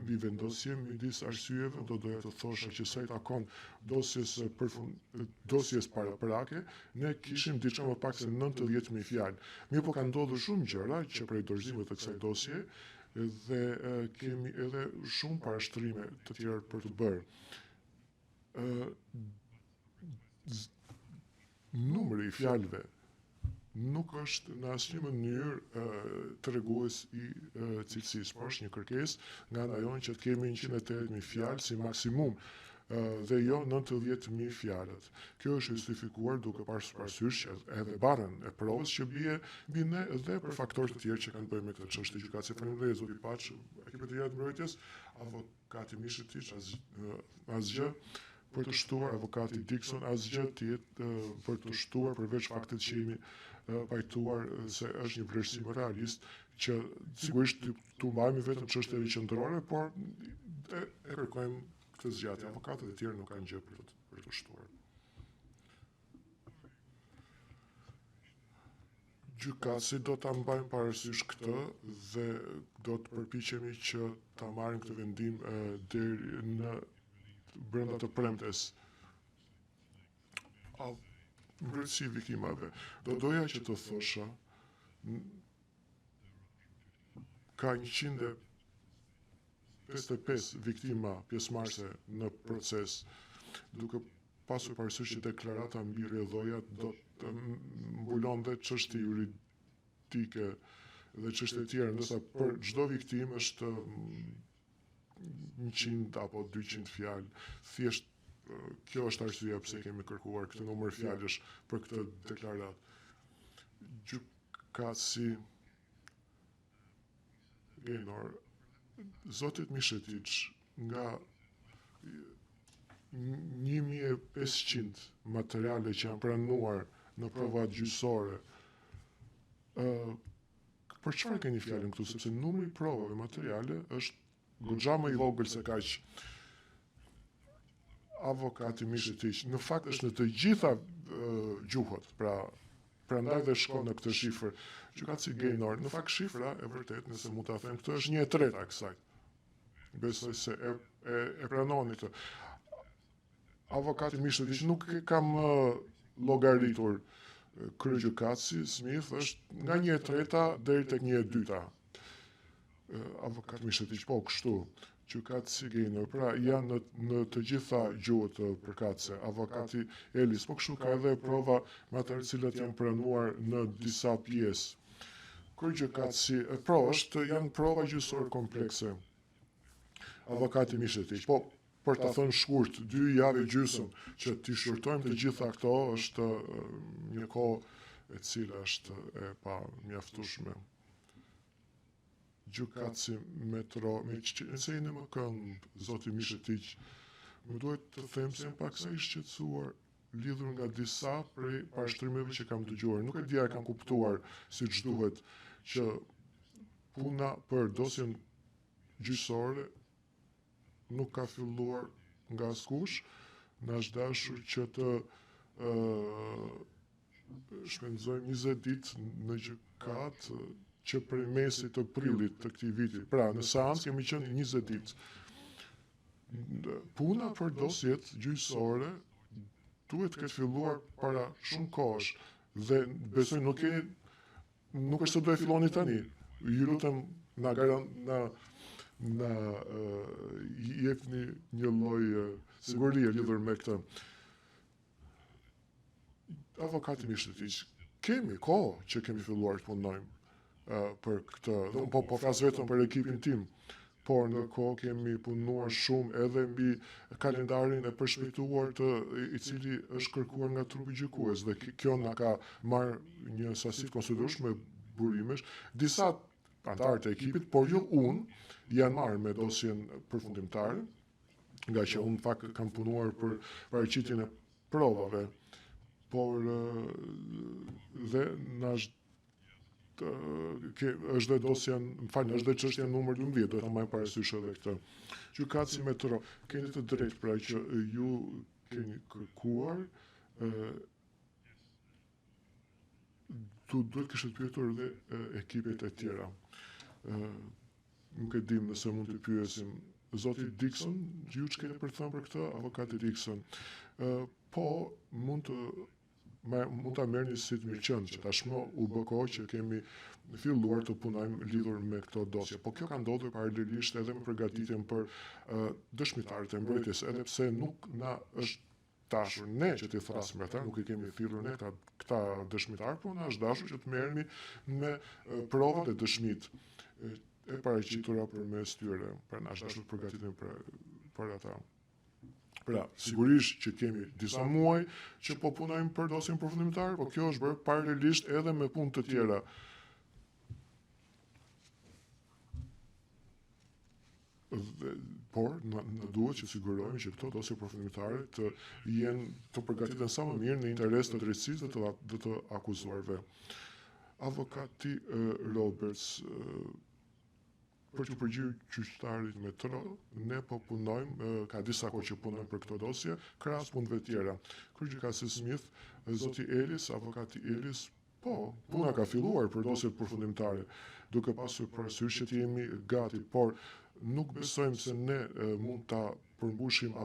mbi vendosje midis arsyeve, do doja të thosha që sa i takon dosjes paraprake, ne kishim diçka më pak se 90.000 fjalë. Mirë po ka ndodhur shumë gjëra që prej dorëzimit të kësaj dosje dhe kemi edhe shumë parashtrime të tjera për të bërë. Numri i fjalëve nuk është në asnjë mënyrë tregues i cilësisë, por është një kërkesë nga ana jonë që të kemi 108.000 fjalë si maksimum dhe jo 90.000 fjalët. Kjo është justifikuar duke pasur parasysh edhe barën e provës që bie mbi ne dhe për faktorë të tjerë që kanë bëjë me këtë çështje. Gjykatësi faleminderit zoti Paç, ekipet e mbrojtjes, avokati Mishetiç, asgjë për të shtuar, avokati Dixon, asgjë tjetër për të shtuar përveç faktit që jemi pajtuar se është një vlerësim realist që sigurisht tu mbajmë vetëm çështjeve qendrore, por e kërkojmë këtë zgjatje. Avokatët e tjerë nuk kanë gjë për të shtuar. Gjykatësi do ta mbajmë parasysh këtë dhe do të përpiqemi që ta marrim këtë vendim deri në brenda të premtes. Mbrojtësi viktimave. Do doja që të thosha, ka 155 viktima pjesëmarrëse në proces, duke pasur parasysh që deklarata mbi rrjedhojat do të mbulon dhe çështje juridike dhe çështje të tjera, ndërsa për çdo viktimë është 100 apo 200 fjalë. Thjesht kjo është arsyeja pse kemi kërkuar këtë numër fjalësh për këtë deklaratë. Gjykatësi Genor, zotit Mishetiç, nga 1.500 materiale që janë pranuar në provat gjyqësore, për çfarë keni fjalën këtu, sepse numri i provave materiale është goxha më i vogël se kaq. Avokati Mishetiç, në fakt është në të gjitha gjuhët, prandaj dhe shkon në këtë shifër. Gjykatësi Genor, në fakt shifra e vërtet, nëse mund ta them këtë, është 1/3 e kësaj. Besoj se e pranoni këtë. Avokati Mishetiç, nuk e kam llogaritur kryegjykatësi Smith, është nga 1/3 deri tek 1/2. Avokati Mishetiç, po kështu. Gjykatësi Genor, pra janë në të gjitha gjuhët përkatëse. Avokati Elis, po kështu ka edhe prova materiale të cilat janë pranuar në disa pjesë. Kryegjykatësi, janë prova gjyqësore komplekse. Avokati Mishetiç, po për ta thënë shkurt, 2 javë gjysmë që t'i shurtojmë të gjitha këto është një kohë e cila është e pa mjaftueshme. Gjykatësi Metro, nëse jeni më këmbë, zoti Mishetiç, më duhet të them se jam pak sa i shqetësuar lidhur nga disa prej parashtrimeve që kam dëgjuar. Nuk e di a kam kuptuar siç duhet që puna për dosjen gjyqësore nuk ka filluar nga askush, na është dashur që të shpenzojmë 20 ditë në gjykatë që prej mesit të prillit të këtij viti. Pra, në seancë kemi qenë 20 ditë. Puna për dosjet gjyqësore duhet të ketë filluar para shumë kohësh dhe besoj nuk është se do e filloni tani. Ju lutem na jepni një lloj sigurie lidhur me këtë. Avokati Mishetiç, kemi kohë që kemi filluar të punojmë për këtë, po flas vetëm për ekipin tim. por ndërkohë kemi punuar shumë edhe mbi kalendarin e përshpejtuar i cili është kërkuar nga trupi gjykues dhe kjo na ka marrë një sasi të konsiderueshme burimesh. Disa antarë të ekipit, por jo unë, janë marrë me dosjen përfundimtare, nga që unë fakt kam punuar për paraqitjen e provave, por dhe na është dhe dosja, është dhe çështja numër 12, do ta marr parasysh edhe këtë. Gjykatësi Metro, keni të drejtë pra që ju keni kërkuar duhet kishit pyetur dhe ekipet e tjera. Nuk e dim nëse mund të pyesim zoti Dixon, ju ç'keni për të thënë për këtë, avokati Dixon. Po mund ta merrni si të mirëqënd që tashmë u bë kohë që kemi filluar të punojmë lidhur me këto dosje. Po kjo ka ndodhur paralelisht edhe me përgatitjen për dëshmitarët e mbrojtjes, edhe pse nuk na është dashur ne që t'i thrasim ata, nuk i kemi thirrur ne këta dëshmitarë, por na është dashur që të merremi me provat e dëshmitë e paraqitura përmes tyre. Pra na është dashur të përgatitemi për ata. Pra, sigurisht që kemi disa muaj që po punojmë për dosjen përfundimtare, po kjo është bërë paralelisht edhe me punë të tjera. Por, në duhet që sigurojmë që këto dosje përfundimtare të përgatiten sa më mirë në interes të drejtësisë dhe të akuzuarve. Avokati Roberts, për të përgjigjer gjyqtarit Metro, ne po punojmë, ka disa kohë që punojmë për këto dosje, krahas punëve tjera. Kryqëzësi Smith, zoti Ellis, avokati Ellis, po, puna ka filluar për dosjet përfundimtare, duke pasur parasysh që jemi gati, por nuk besojmë se ne mund ta përmbushim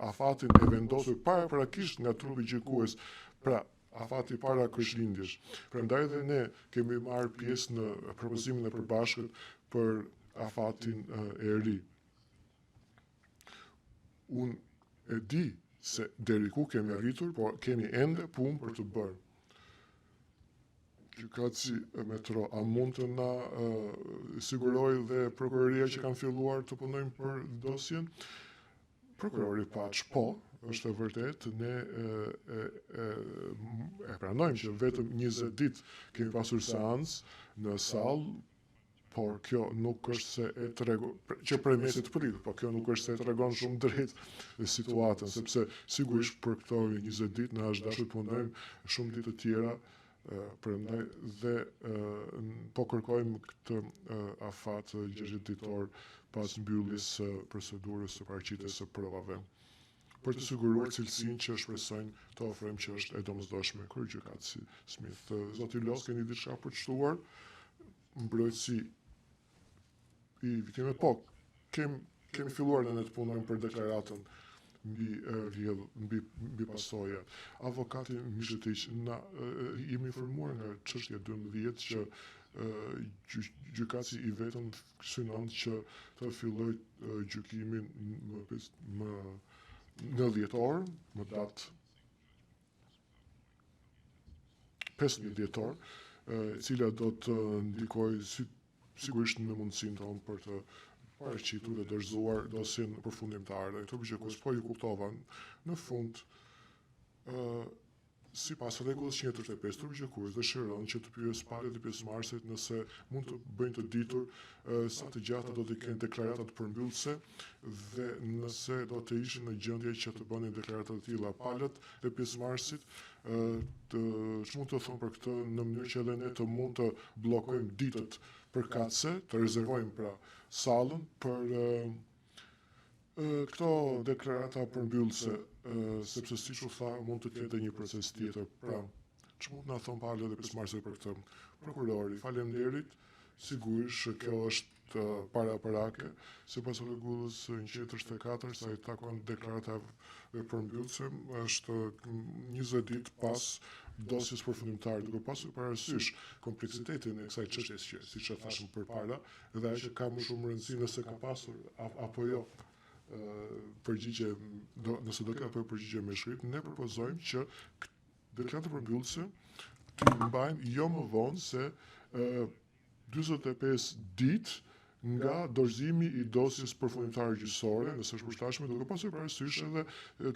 afatin e vendosur paraprakisht nga trupi gjykues, pra afati para Krishtlindjes. Prandaj edhe ne kemi marrë pjesë në propozimin e përbashkët për afatin e ri. Unë e di se deri ku kemi arritur, por kemi ende punë për të bërë. Gjykatësi Metro, a mund të na siguroj dhe prokuroria që kanë filluar të punojnë për dosjen? Prokurori Paç, po, është e vërtet, ne e pranojmë që vetëm 20 ditë kemi pasur seancë në sallë, por kjo nuk është se e tregon, që premesit pritë, por kjo nuk është se e tregon shumë drejt situatën, sepse sigurisht për këto 20 ditë na është dashur të punojmë shumë ditë të tjera, prandaj dhe po kërkojmë këtë afat 60 ditor pas mbylljes së procedurës së paraqitjes së provave, për të siguruar cilësinë që shpresojnë të ofrojmë që është e domosdoshme. Kryqëzësi Smith, zoti Los, keni diçka për të shtuar? Mbrojtësi i viktimeve, po, kemi filluar ne të punojmë për deklaratën mbi pasojat. Avokati Mishetiq, na jemi informuar nga çështja 12 që gjykatësi i vetëm synon që të filloj gjykimin në dhjetor, më datë 15 dhjetor, cila do të ndikojë sigurisht në mundësinë tonë për të paraqitur dhe dorëzuar dosjen përfundimtare. Trupi gjykues, po ju kuptova, në fund, sipas rregullës 135, trupi gjykues dëshiron që të pyes palët e pjesëmarrësit nëse mund të bëjnë të ditur sa të gjata do të kenë deklaratat përmbyllëse dhe nëse do të ishin në gjendje që të bënin deklarata të tilla palët e pjesëmarrësit, ç'mund të thonë për këtë në mënyrë që edhe ne të mund të bllokojmë ditët përkatëse, të rezervojmë pra sallën për këto deklarata përmbyllëse, sepse siç u tha, mund të ketë një proces tjetër. Pra, ç'mund na thon palët dhe pjesëmarrësit për këtë? Prokurori, faleminderit, sigurisht kjo është paraparake, sipas rregullës 134, sa i takon deklaratave përmbyllëse, është 20 ditë pas dosjes përfundimtare, duke pasur parasysh kompleksitetin e kësaj çështjes që, siç e thashëm përpara, dhe ajo që ka më shumë rëndësi nëse ka pasur apo jo përgjigje, nëse do ketë apo përgjigje me shkrim, ne propozojmë që deklaratat përmbyllëse të mbajnë jo më vonë se 45 ditë nga dorëzimi i dosjes përfundimtare gjyqësore, nëse është përshtatshme, duke pasur parasysh edhe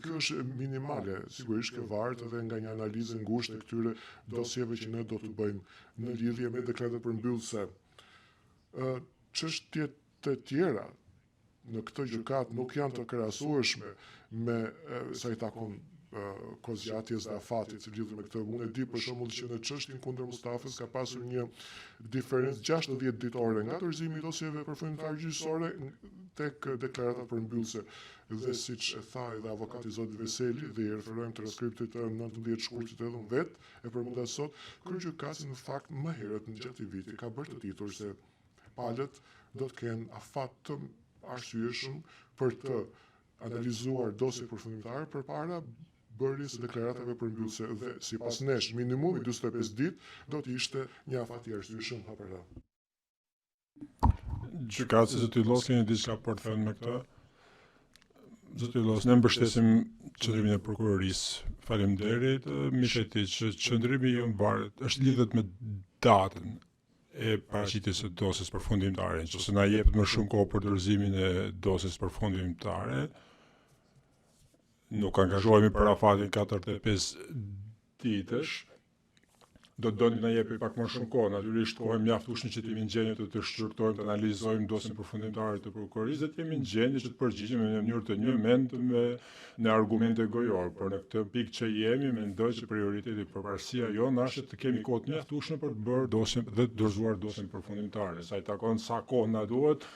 kjo është minimale, sigurisht kjo varet edhe nga një analizë ngushtë e këtyre dosjeve që ne do të bëjmë në lidhje me deklaratat përmbyllëse. Çështjet e tjera në këtë gjykat nuk janë të krahasueshme me sa i takon kozgjatjes dhe afatit që lidhur me këtë. Unë e di për shembull që në çështjen kundër Mustafës ka pasur një diferencë 60 ditore nga dorëzimi i dosjeve përfundimtare gjyqësore tek deklarata përmbyllëse. Dhe siç e tha edhe avokati zoti Veseli, dhe i referojmë transkriptit të 19 shkurtit 18, e përmenda sot, kryqëzimi në fakt më herët në gjatë vitit ka bërë të ditur se palët do të kenë afat të arsyeshëm për të analizuar dosjet përfundimtare përpara bërjes së deklaratave përmbyllëse dhe sipas nesh minimumi 45 ditë do të ishte një afat i arsyeshëm pa para. Gjykatës zoti Illos keni diçka për të thënë me këtë? Zoti Illos, ne mbështesim qëndrimin e prokurorisë. Faleminderit, miqeti, që qëndrimi jon varet, është lidhet me datën e paraqitjes së dosjes përfundimtare. Nëse na jepet më shumë kohë për dorëzimin e dosjes përfundimtare, nuk angazhohemi për afatin 45 ditësh, do të doni na jepi pak më shumë kohë, natyrisht kohë mjaftueshme që të jemi në gjendje të shqyrtojmë, të analizojmë dosjen përfundimtare të prokurorisë dhe të jemi në gjendje që të përgjigjemi në mënyrë të njëjtë me argumente gojore. Por në këtë pikë që jemi, mendoj që prioriteti përparësia jonë është të kemi kohë të mjaftueshme për të bërë dosjen dhe të dorëzuar dosjen përfundimtare. Sa i takon sa kohë na duhet,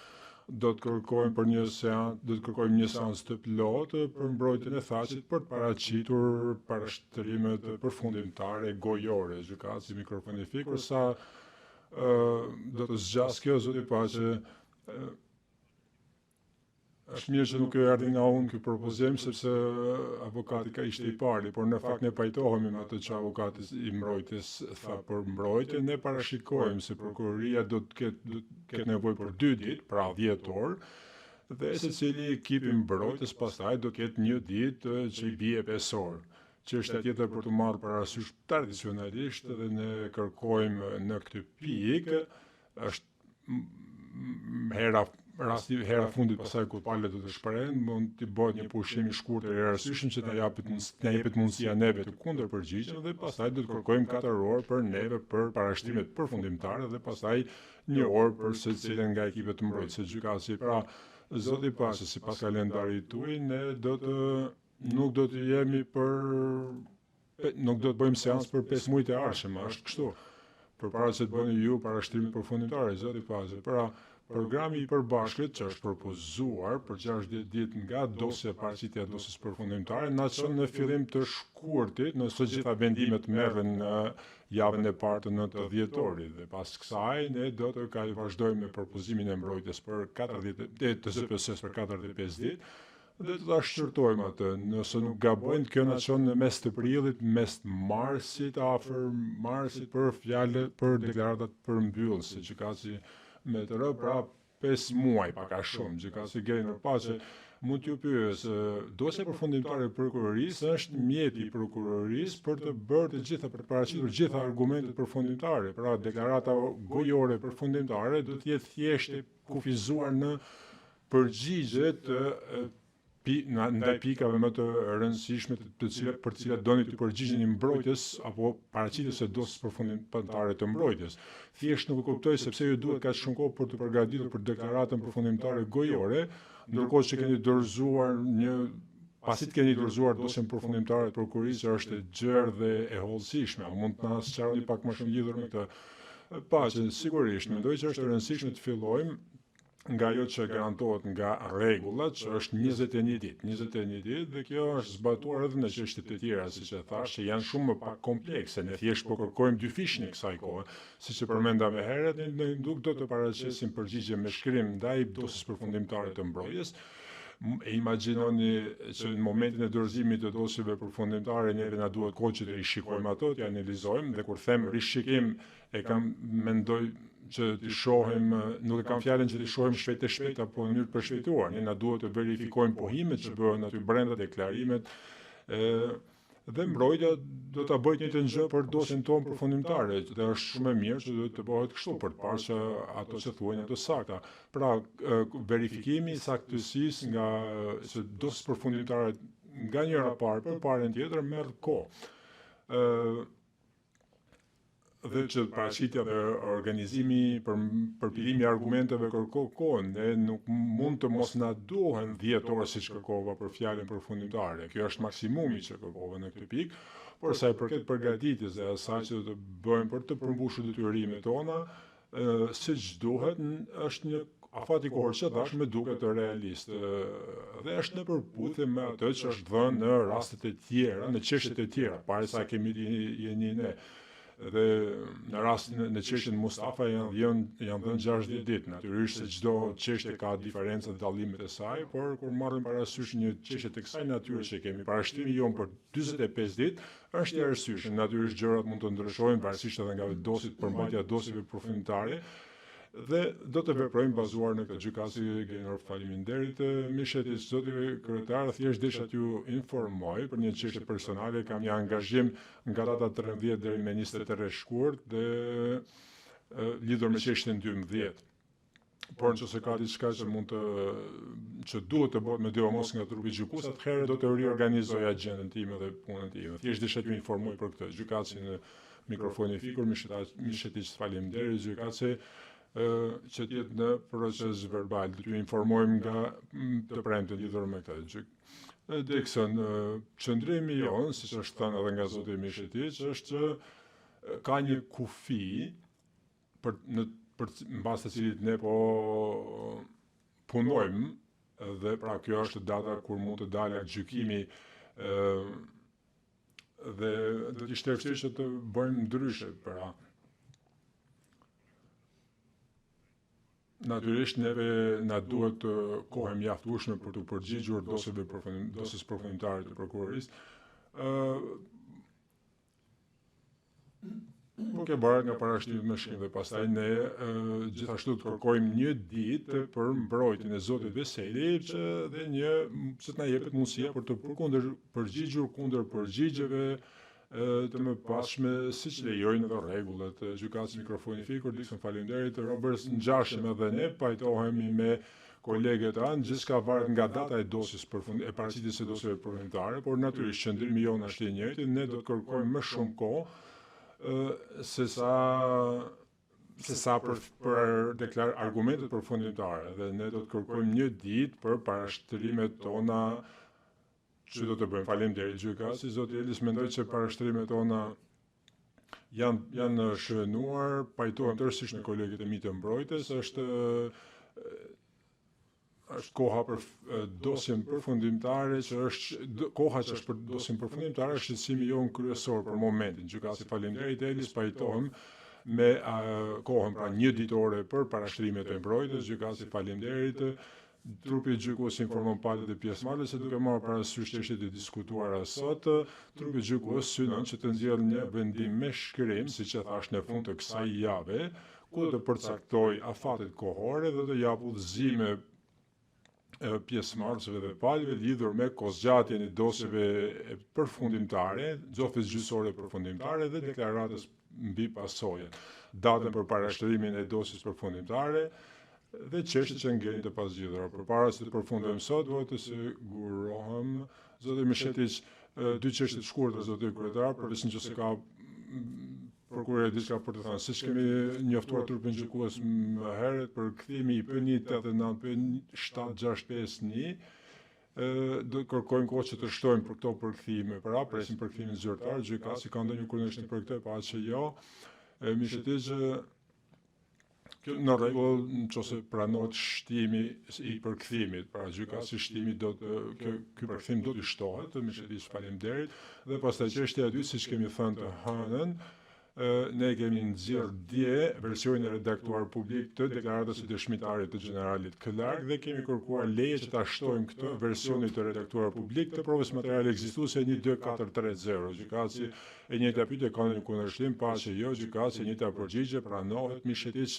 do të kërkojmë një seancë të plotë për mbrojtjen e thacit për të paraqitur parashtërimet përfundimtare gojore. Gjykatës i mikrofoni fikur sa do të zgjas kjo, zoti paqe. Është mirë që nuk erdhi nga unë ky propozim, sepse avokati ka ishte i pari, por në fakt ne pajtohemi me atë që avokati i mbrojtjes tha për mbrojtje. Ne parashikojmë se prokuroria do të ketë nevojë për 2 ditë, pra 10 orë, dhe secili ekip i mbrojtjes pastaj do ketë 1 ditë që i bie 5 orë. Çështja tjetër për të marrë parasysh tradicionalisht dhe ne kërkojmë në këtë pikë është hera fundit pasaj kur palët do të shprehen, mund të bëhet një pushim i shkurtër i arsyeshëm që na jepet mundësia neve të kundër përgjigjem dhe pastaj do të kërkojmë 4 orë për neve për parashtrimet përfundimtare dhe pastaj 1 orë për secilin nga ekipet të mbrojtjes së gjykatës. Pra, zoti Paqe, sipas kalendarit tuaj, ne nuk do të jemi nuk do të bëjmë seancë për 5 muajt e ardhshëm, është kështu. Përpara se të bëni ju parashtrimin përfundimtare, zoti Paqe. Pra, programi i përbashkët që është propozuar për 60 ditë nga dosja paraqitja e dosjes përfundimtare na çon në fillim të shkurtit, nëse të gjitha vendimet merren në javën e parë të 9 dhjetorit dhe pas kësaj ne do të vazhdojmë me propozimin e mbrojtjes për 40 të ZPS-s për 45 ditë dhe të ta shqyrtojmë atë. Nëse nuk gabojnë, kjo na çon në mes të prillit, mes marsit, afër marsit për deklaratat përmbyllëse, gjykatësi me të rë, pra 5 muaj pak a shumë, gjykatësi Gjergj Paqe mund t'ju pyes, dosja përfundimtare e prokurorisë është mjeti i prokurorisë për të bërë të gjitha, për të paraqitur gjitha argumentet përfundimtare, pra deklarata gojore përfundimtare do të jetë thjesht e kufizuar në përgjigje të ndaj pikave më të rëndësishme për të cilat doni të përgjigjeni mbrojtjes apo paraqitjes së dosjes përfundimtare të mbrojtjes. Thjesht nuk e kuptoj sepse ju duhet kaq shumë kohë për të përgatitur për deklaratën përfundimtare gojore, ndërkohë që keni dorëzuar pasi të keni dorëzuar dosjen përfundimtare të prokurorisë është e gjerë dhe e hollësishme. Mund të na sqaroni pak më shumë lidhur me këtë? Paqe, sigurisht, mendoj që është e rëndësishme të fillojmë nga ajo që garantohet nga rregullat, që është 21 ditë. 21 ditë dhe kjo është zbatuar edhe në çështjet e tjera, siç e thash, që janë shumë më pak komplekse. Ne thjesht po kërkojmë 2 fishnë kësaj kohe. Siç e përmenda më herët, ne nuk do të paraqesim përgjigje me shkrim ndaj dosjes përfundimtare të mbrojtjes. E imagjinoni që në momentin e dorëzimit të dosjeve përfundimtare neve na duhet kohë që të rishikojmë ato, të analizojmë dhe kur them rishikim mendoj që të shohim, nuk e kam fjalën që të shohim shpejt apo në mënyrë përshpejtuar. Ne na duhet të verifikojmë pohimet që bëhen aty brenda, deklarimet, Dhe mbrojtja do ta bëjë të njëjtën gjë për dosjen tonë përfundimtare, dhe është shumë e mirë që duhet të bëhet kështu për të parë që ato që thuajnë ato sakta. Pra, verifikimi i saktësisë nga që dosjes përfundimtare nga njëra parë për parën tjetër merr kohë. Dhe që paraqitja dhe organizimi për përpilimi i argumenteve kërko kohë, ne nuk mund të mos na duhen 10 orë siç kërkova për fjalën përfundimtare. Kjo është maksimumi që kërkova në këtë pikë, por sa i përket përgatitjes dhe asaj që do të bëjmë për të përmbushur detyrimet tona, siç duhet, është një afati kohor që thash me duket të realist. Dhe është në përputhje me atë që është dhënë në rastet e tjera, në çështjet e tjera, parisa kemi jeni ne. Dhe në në çështjen Mustafa janë dhënë 60 ditë. Natyrisht se çdo çështje ka diferenca dhe dallimet e saj, por kur marrim parasysh një çështje të kësaj natyre që kemi, parashtrimi jon për 45 ditë është i arsyeshëm. Natyrisht gjërat mund të ndryshojnë varësisht edhe nga dosit përmbajtja e dosjeve përfundimtare. Dhe do të veprojmë bazuar në këtë gjykatësi Gjenor. Faleminderit Mishetit, zoti kryetar, thjesht desha t'ju informoj për një çështje personale, kam një angazhim nga data 13 deri me 23 shkurt dhe lidhur me çështjen 12. Por nëse ka diçka që që duhet të bëhet me dy mos nga trupi gjykues, atëherë do të riorganizoj agjendën time dhe punën time. Thjesht desha t'ju informoj për këtë. Gjykatësi në mikrofonin e fikur, Mishetit, faleminderit gjykatësi që t'jetë në proces verbal, të ju informojmë nga të premte lidhur me këtë. Dikson, qëndrimi jonë, siç është thënë edhe nga zoti Mishetic, është që ka një kufi mbas të cilit ne po punojmë, dhe pra kjo është data kur mund të dalë gjykimi, dhe do të ishte vështirë që të bëjmë ndryshe, pra. Natyrisht neve na duhet kohë mjaftueshme për të përgjigjur dosjes përfundimtare të prokurorisë. Po ke bëhet nga parashtrimet me shkrim dhe pastaj ne gjithashtu të kërkojmë një ditë për mbrojtjen e zotit Veseli dhe që të na jepet mundësia për të përgjigjur kundër përgjigjeve të më pashme, siç lejojnë edhe rregullat. Gjykatës mikrofoni fikur, Dikson, faleminderit. Robert, ngjashëm edhe ne, pajtohemi me kolegët tanë, gjithçka varet nga data e dosjes e paraqitjes së dosjeve përfundimtare, por natyrisht qëndrimi jonë është i njëjtë, ne do të kërkojmë më shumë kohë se sa për deklar argumentet përfundimtare, dhe ne do të kërkojmë një ditë për parashtrimet tona që do të bëjmë. Faleminderit gjykatësi, zoti Elis, mendoj që parashtrimet tona janë shënuar, pajtohem tërësisht në kolegët e mi të mbrojtjes, është koha për dosjen përfundimtare, koha që është për dosjen përfundimtare është shqetësimi jonë kryesor për momentin. Gjykatësi, faleminderit Elis, pajtohem me kohën, pra një ditore për parashtrimet e mbrojtjes. Gjykatësi, faleminderit. Trupi gjykues informon palët e pjesëmarrëse se duke marrë parasysh çështjet e diskutuara sot, trupi gjykues synon që të nxjerrë një vendim me shkrim, siç e thash në fund të kësaj jave, ku do të përcaktoj afatet kohore dhe të jap udhëzime pjesëmarrësve dhe palëve lidhur me kozgjatjen e dosjeve përfundimtare, zofis gjyqësore përfundimtare dhe deklaratës mbi pasojën, datën për parashtrimin e dosjes përfundimtare dhe çështjet që ngelen të pasgjidhura. Përpara se të përfundojmë sot, duhet të sigurohem, zoti Mishetic, dy çështje të shkurtra, zoti kryetar, përveç nëse ka prokurori diçka për të thënë. Siç kemi njoftuar trupin gjykues më herët për kthimi i P189, P765-1, do kërkojmë kohë që të shtojmë për këto përkthime. Pra, presim përkthimin zyrtar, gjykatësi ka ndonjë kundërshtim për këtë, pa që jo. Mishetic, në rregull, nëse pranohet shtimi i përkthimit, pra gjykatësi shtimi ky përkthim do të shtohet, Mishetic, faleminderit, dhe pastaj çështja e dytë, siç kemi thënë të hënën, ne kemi nxjerrë dje versionin e redaktuar publik të deklaratës së dëshmitarit të generalit Clark dhe kemi kërkuar leje që ta shtojmë këtë versionit të redaktuar publik të provës materiale ekzistuese 12430. Gjykatësi e njëjta pyetje ka ndonjë kundërshtim, pa që jo, gjykatësi e njëjta përgjigje, pranohet. Mishetic,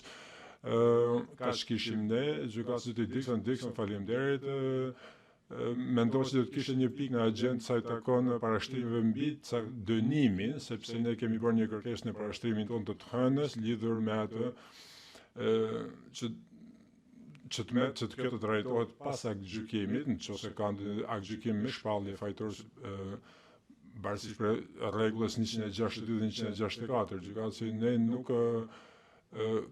kaq kishim ne. Gjykatësi të Dikson, faleminderit. mendoj se do të kishte një pikë në agjendë sa i takon parashtrimeve mbi dënimin, sepse ne kemi bërë një kërkesë në parashtrimin tonë të hënës lidhur me atë që të kjo të trajtohet pas aktgjykimit, nëse ka aktgjykim me shpallje fajtorës varësisht për rregullës 162 dhe 164, gjykatësi ne nuk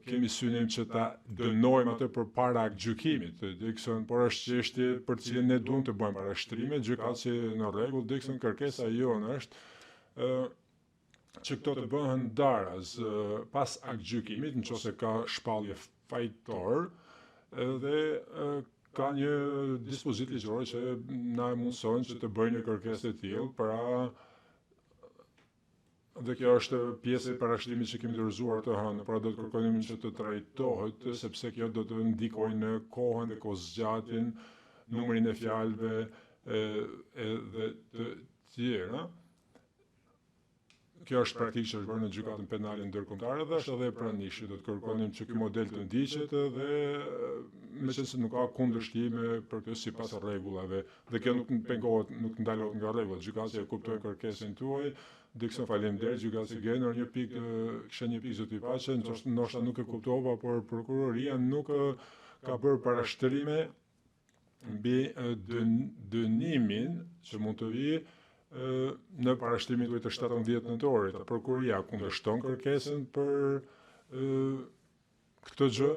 kemi synim që ta dënojmë atë për para aktgjykimit, por është çështje për cilën ne duam të bëjmë parashtrime, gjykatësi në rregull, kërkesa jonë është që këto të bëhen daraz pas aktgjykimit, nëse ka shpallje fajtor, dhe ka një dispozitë ligjore që na mundson që të bëjmë një kërkesë të tillë, dhe kjo është pjesë e parashtrimit që kemi dorëzuar të hënë, pra do të kërkojmë që të trajtohet, sepse kjo do të ndikojë në kohën dhe kohëzgjatjen, numrin e fjalëve dhe të tjera. Kjo është praktikë që është bërë në gjykatën penale ndërkombëtare dhe është edhe e pranishme. Do të kërkojmë që ky model të ndiqet dhe meqense nuk ka kundërshtime për këtë sipas rregullave. Dhe kjo nuk pengohet, nuk ndalohet nga rregullat. Gjykatësi e kuptoi kërkesën tuaj. Dikson faleminderit gjykatësi Genor, kisha një pikë zoti Paqe, ndoshta nuk e kuptova, por prokuroria nuk ka bërë parashtrime mbi dënimin që mund të vijë në parashtrimin të 17 nëntorit. Prokuroria kundërshton kërkesën për këtë gjë,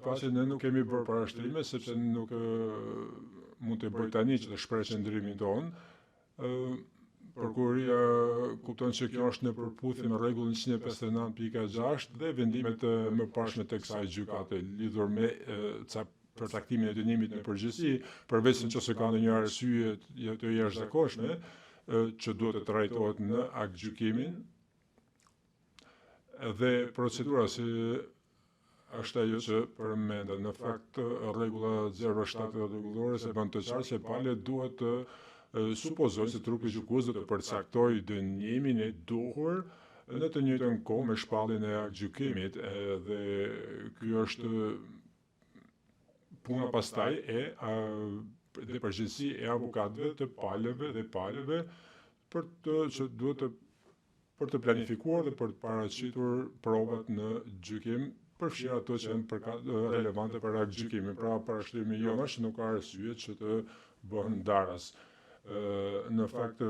pasi ne nuk kemi bërë parashtrime, sepse nuk mund të bëj tani që të shpreh qëndrimin tonë. Prokuroria kupton që kjo është në përputhje me rregullin 159.6 dhe vendimet mëparshme të kësaj gjykate lidhur me përcaktimin e dënimit në përgjithësi, përveç nëse ka ndonjë arsye të jashtëzakonshme që duhet të trajtohet në aktgjykimin. Dhe procedura si është ajo që përmendet. Në fakt, rregulla 07 rregullore se bën të qartë që palët duhet të supozojnë se trupi gjykues do të përcaktojë dënimin e duhur në të njëjtën kohë me shpalljen e aktgjykimit, dhe ky është puna pastaj dhe përgjegjësi e avokatëve të palëve për të planifikuar dhe për të paraqitur provat në gjykim, përfshirë ato që janë relevante për aktgjykimin. Pra parashtrimi jonë është nuk ka arsye që të bëhen daraz. Në fakt,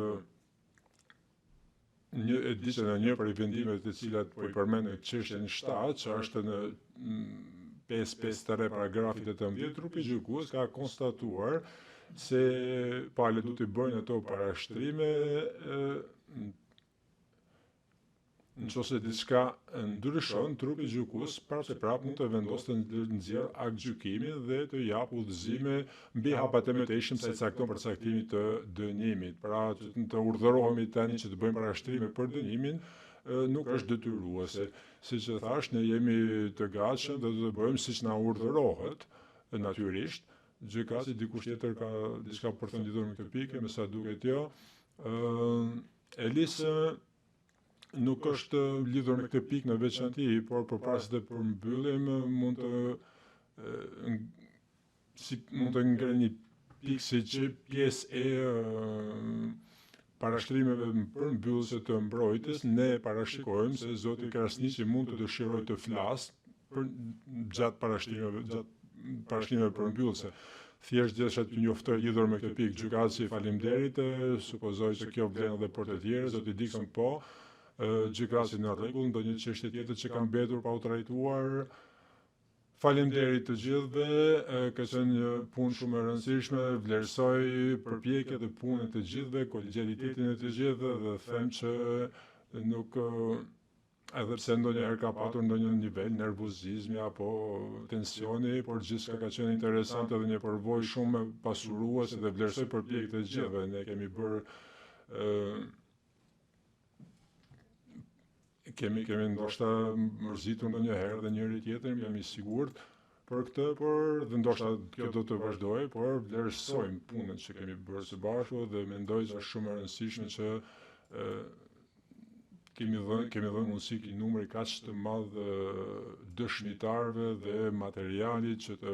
e di që në një prej vendimeve të cilat po i përmend në çështjen 7, që është në 553 paragrafit e 18, trupi gjykues ka konstatuar se palët du të bëjnë ato parashtrime nëse diçka ndryshon, trupi gjykues prapë mund të vendosë të nxjerrë aktgjykimin dhe të jap udhëzime mbi hapat e mëtejshëm se cakton përcaktimin të dënimit. Pra të urdhërohemi tani që të bëjmë parashtrime për dënimin nuk është detyruese. Siç e thash, ne jemi të gatshëm dhe do të bëjmë siç na urdhërohet, natyrisht. Gjykatësi dikush tjetër ka diçka për të lidhur me këtë pikë, me sa duket jo. Elis nuk është lidhur me këtë pikë në veçanti, por përpara se të përmbyllim mund të ngre një pikë si që pjesë e parashtrimeve përmbyllëse të mbrojtjes, ne parashikojmë se zoti Krasniqi mund të dëshirojë të flasë gjatë parashtrimeve përmbyllëse. Thjesht desha të njoftoj lidhur me këtë pikë gjykatësi, faleminderit, supozoj që kjo vlen edhe për të tjerë, zoti Dikson po. Gjykatësi në rregull, ndonjë çështje tjetër që ka mbetur pa u trajtuar. Faleminderit të gjithëve, ka qenë një punë shumë e rëndësishme, vlerësoj përpjekjet dhe punën të gjithëve, kolegjalitetin e të gjithëve dhe them që nuk edhe pse ndonjëherë ka patur ndonjë nivel nervozizmi apo tensioni, por gjithçka ka qenë interesante dhe një përvojë shumë pasuruese dhe vlerësoj përpjekjet e gjithëve. Ne kemi bërë kemi ndoshta mërzitur ndonjëherë dhe njëri tjetrin, jam i sigurt për këtë, dhe ndoshta kjo do të vazhdojë, por vlerësojmë punën që kemi bërë së bashku dhe mendoj që është shumë e rëndësishme që kemi dhënë mundësi një numër kaq të madh dëshmitarëve dhe materialit që të